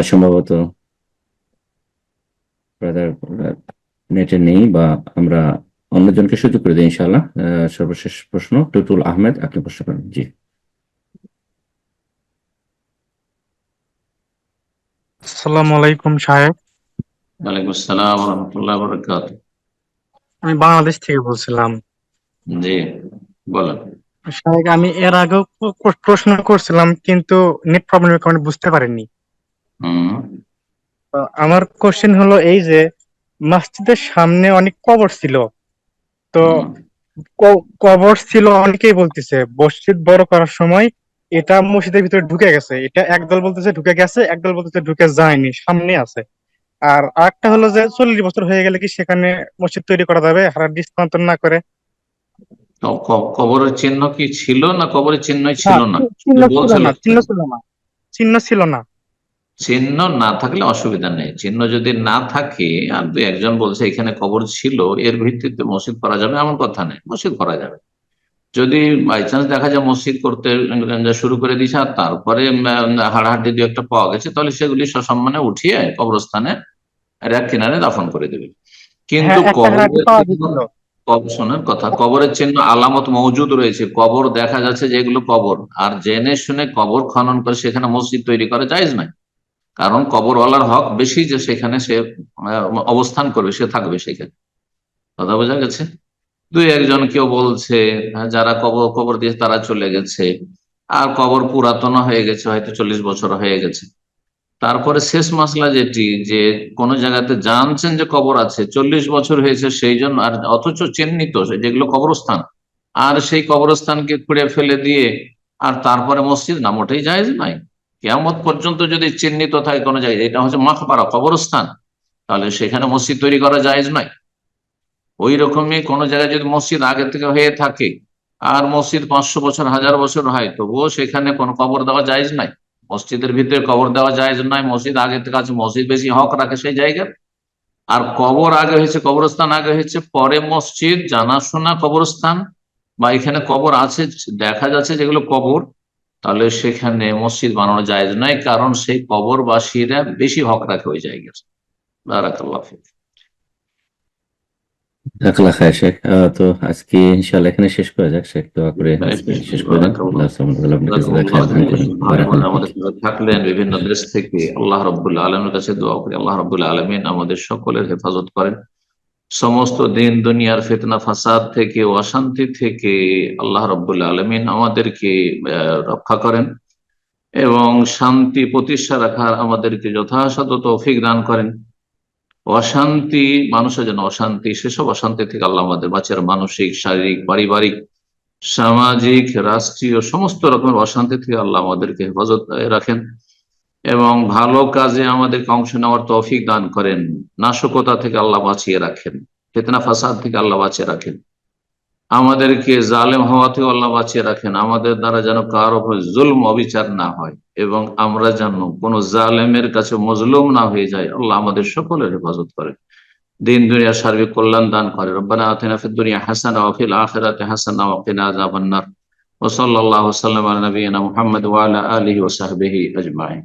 সম্ভবত ব্রাদার নেটে নেই, বা আমরা অন্যজনকে সুযোগ করে দিই ইনশাআল্লাহ। সর্বশেষ প্রশ্ন টুটুল আহমেদ, আপনি প্রশ্ন করেন। জি, আসসালামু আলাইকুম সাহেব। ওয়ালাইকুম আসসালাম ওয়া রাহমাতুল্লাহি ওয়া বারাকাতুহু। আমি বাংলাদেশ থেকে বলছিলাম। জি, বলেন। সাহেব, আমি এর আগেও প্রশ্ন করছিলাম কিন্তু নেট প্রবলেমের কারণে বুঝতে পারিনি। তো আমার কোশ্চেন হলো এই যে মসজিদের সামনে অনেক কবর ছিল, তো কবর ছিল, অনেকেই বলতেছে মসজিদ বড় করার সময় এটা মসজিদের ভিতরে ঢুকে গেছে, এটা একদল বলতেছে ঢুকে গেছে, একদল বলতেছে ঢুকে যায়নি, সামনে আছে। আর আরেকটা হলো যে 40 বছর হয়ে গেলে কি সেখানে মসজিদ তৈরি করা যাবে হারার স্থানান্তর না করে? কবরের চিহ্ন কি ছিল না কবরের চিহ্নই না, ছিল না? চিহ্ন ছিল বলছিল না, চিহ্ন ছিল না, চিহ্ন ছিল না। চিহ্ন না থাকলে অসুবিধা নেই। চিহ্ন যদি না থাকে আর দুই একজন বলছে এখানে কবর ছিল, এর ভিত্তিতে মসজিদ করা যাবে এমন কথা নেই, মসজিদ করা যাবে। যদি বাই চান্স দেখা যায় মসজিদ করতে শুরু করে দিয়েছে আর তারপরে হাড়াহাড্ডি দু একটা পাওয়া গেছে, তাহলে সেগুলি সসম্মানে উঠিয়ে কবরস্থানে এক কিনারে দাফন করে দেবে। কিন্তু হ্যাঁ, একটা হাড়ি পাওয়া গেছিল। শোনার কথা, কবরের চিহ্ন আলামত মওজুদ রয়েছে, কবর দেখা যাচ্ছে যেগুলো কবর, আর জেনে শুনে কবর খনন করে সেখানে মসজিদ তৈরি করা জায়েজ নাই। কারণ কবরওয়ালার হক বেশি যে সেখানে সে অবস্থান করবে, সে থাকবে সেখানে। কথা বোঝা গেছে? দুই একজন কেউ বলছে যারা কবর দিয়ে তারা চলে গেছে, আর কবর পুরাতন হয়ে গেছে, হয়তো 40 বছর হয়ে গেছে। তারপরে শেষ মাসলা যেটি, যে কোন জায়গাতে জানছেন যে কবর আছে, 40 বছর হয়েছে সেই জন্য, আর অথচ চিহ্নিত যেগুলো কবরস্থান, আর সেই কবরস্থানকে খুঁড়ে ফেলে দিয়ে আর তারপরে মসজিদ না, মোটেই জায়েজ নাই। কিয়ামত পর্যন্ত যদি চিহ্নিত থাকে কোনো জায়গায় এটা হচ্ছে মাকবারা, কবরস্থান, তাহলে সেখানে মসজিদ তৈরি করা জায়েজ নয়। ওই রকমই কোন জায়গায় যদি মসজিদ আগে থেকে হয়ে থাকে আর মসজিদ 500 বছর 1000 বছর হয়, তবুও সেখানে কোনো কবর দেওয়া জায়েজ নাই। মসজিদের ভিতরে কবর দেওয়া জায়েজ নয়। মসজিদ আগে থেকে আছে, মসজিদ বেশি হক রাখে সেই জায়গার। আর কবর আগে হয়েছে, কবরস্থান আগে হয়েছে, পরে মসজিদ জানাশোনা কবরস্থান, বা এখানে কবর আছে দেখা যাচ্ছে যেগুলো কবর, তাহলে সেখানে মসজিদ বানানো জায়েজ নয়, কারণ সেই কবরবাসীরা বেশি হক রাখে ওই জায়গার। বারাকাল্লাহু ফিক। জাযাকাল্লাহ খায়ের শেখ। তো আজকে ইনশাআল্লাহ এখানে শেষ করা যাক। শেখ দোয়া করে আজকে শেষ করে দেন। আল্লাহ সুবহানাহু আপনাকে জাযাকাল্লাহ দান করুন। আমাদের থাকলেন বিভিন্ন দেশ থেকে, আল্লাহ রাব্বুল আলামিনের কাছে দোয়া করি আল্লাহ রাব্বুল আলামিন আমাদের সকলের হেফাজত করেন, সমস্ত দিন দুনিয়ার ফিতনা ফাসাদ থেকে, অশান্তি থেকে আল্লাহ রাব্বুল আলামিন আমাদেরকে রক্ষা করেন, এবং শান্তি প্রতিষ্ঠা রাখার আমাদেরকে যথাসাধ্য তৌফিক দান করেন। অশান্তি, মানুষের জন্য অশান্তি, সেসব অশান্তি থেকে আল্লাহ আমাদের বাঁচার, মানসিক, শারীরিক, পারিবারিক, সামাজিক, রাষ্ট্রীয় সমস্ত রকমের অশান্তি থেকে আল্লাহ আমাদেরকে হেফাজত রাখেন, এবং ভালো কাজে আমাদেরকে অংশ নেওয়ার তৌফিক দান করেন। নাশকতা থেকে আল্লাহ বাঁচিয়ে রাখেন, ফিতনা ফাসাদ থেকে আল্লাহ বাঁচিয়ে রাখেন, আমাদেরকে জালেম হওয়া থেকে আল্লাহ বাঁচিয়ে রাখেন। আমাদের দ্বারা যেন কারো উপর জুলম অবিচার না হয়, এবং আমরা যেন কোন জালেমের কাছে মজলুম না হয়ে যায়। আল্লাহ আমাদের সকলের হেফাজত করেন, দিন দুনিয়া সার্বিক কল্যাণ দান করে। রব্বানা আতিনা ফিদ দুনিয়া হাসানা ওয়া ফিল আখিরাতি হাসানা ওয়া কিনা আযাবান নার। ওয়া সাল্লাল্লাহু ওয়া সাল্লাম আলা নাবিয়িনা মুহাম্মদ ওয়া আলা আলিহি ওয়া সাহবিহি আজমাইন।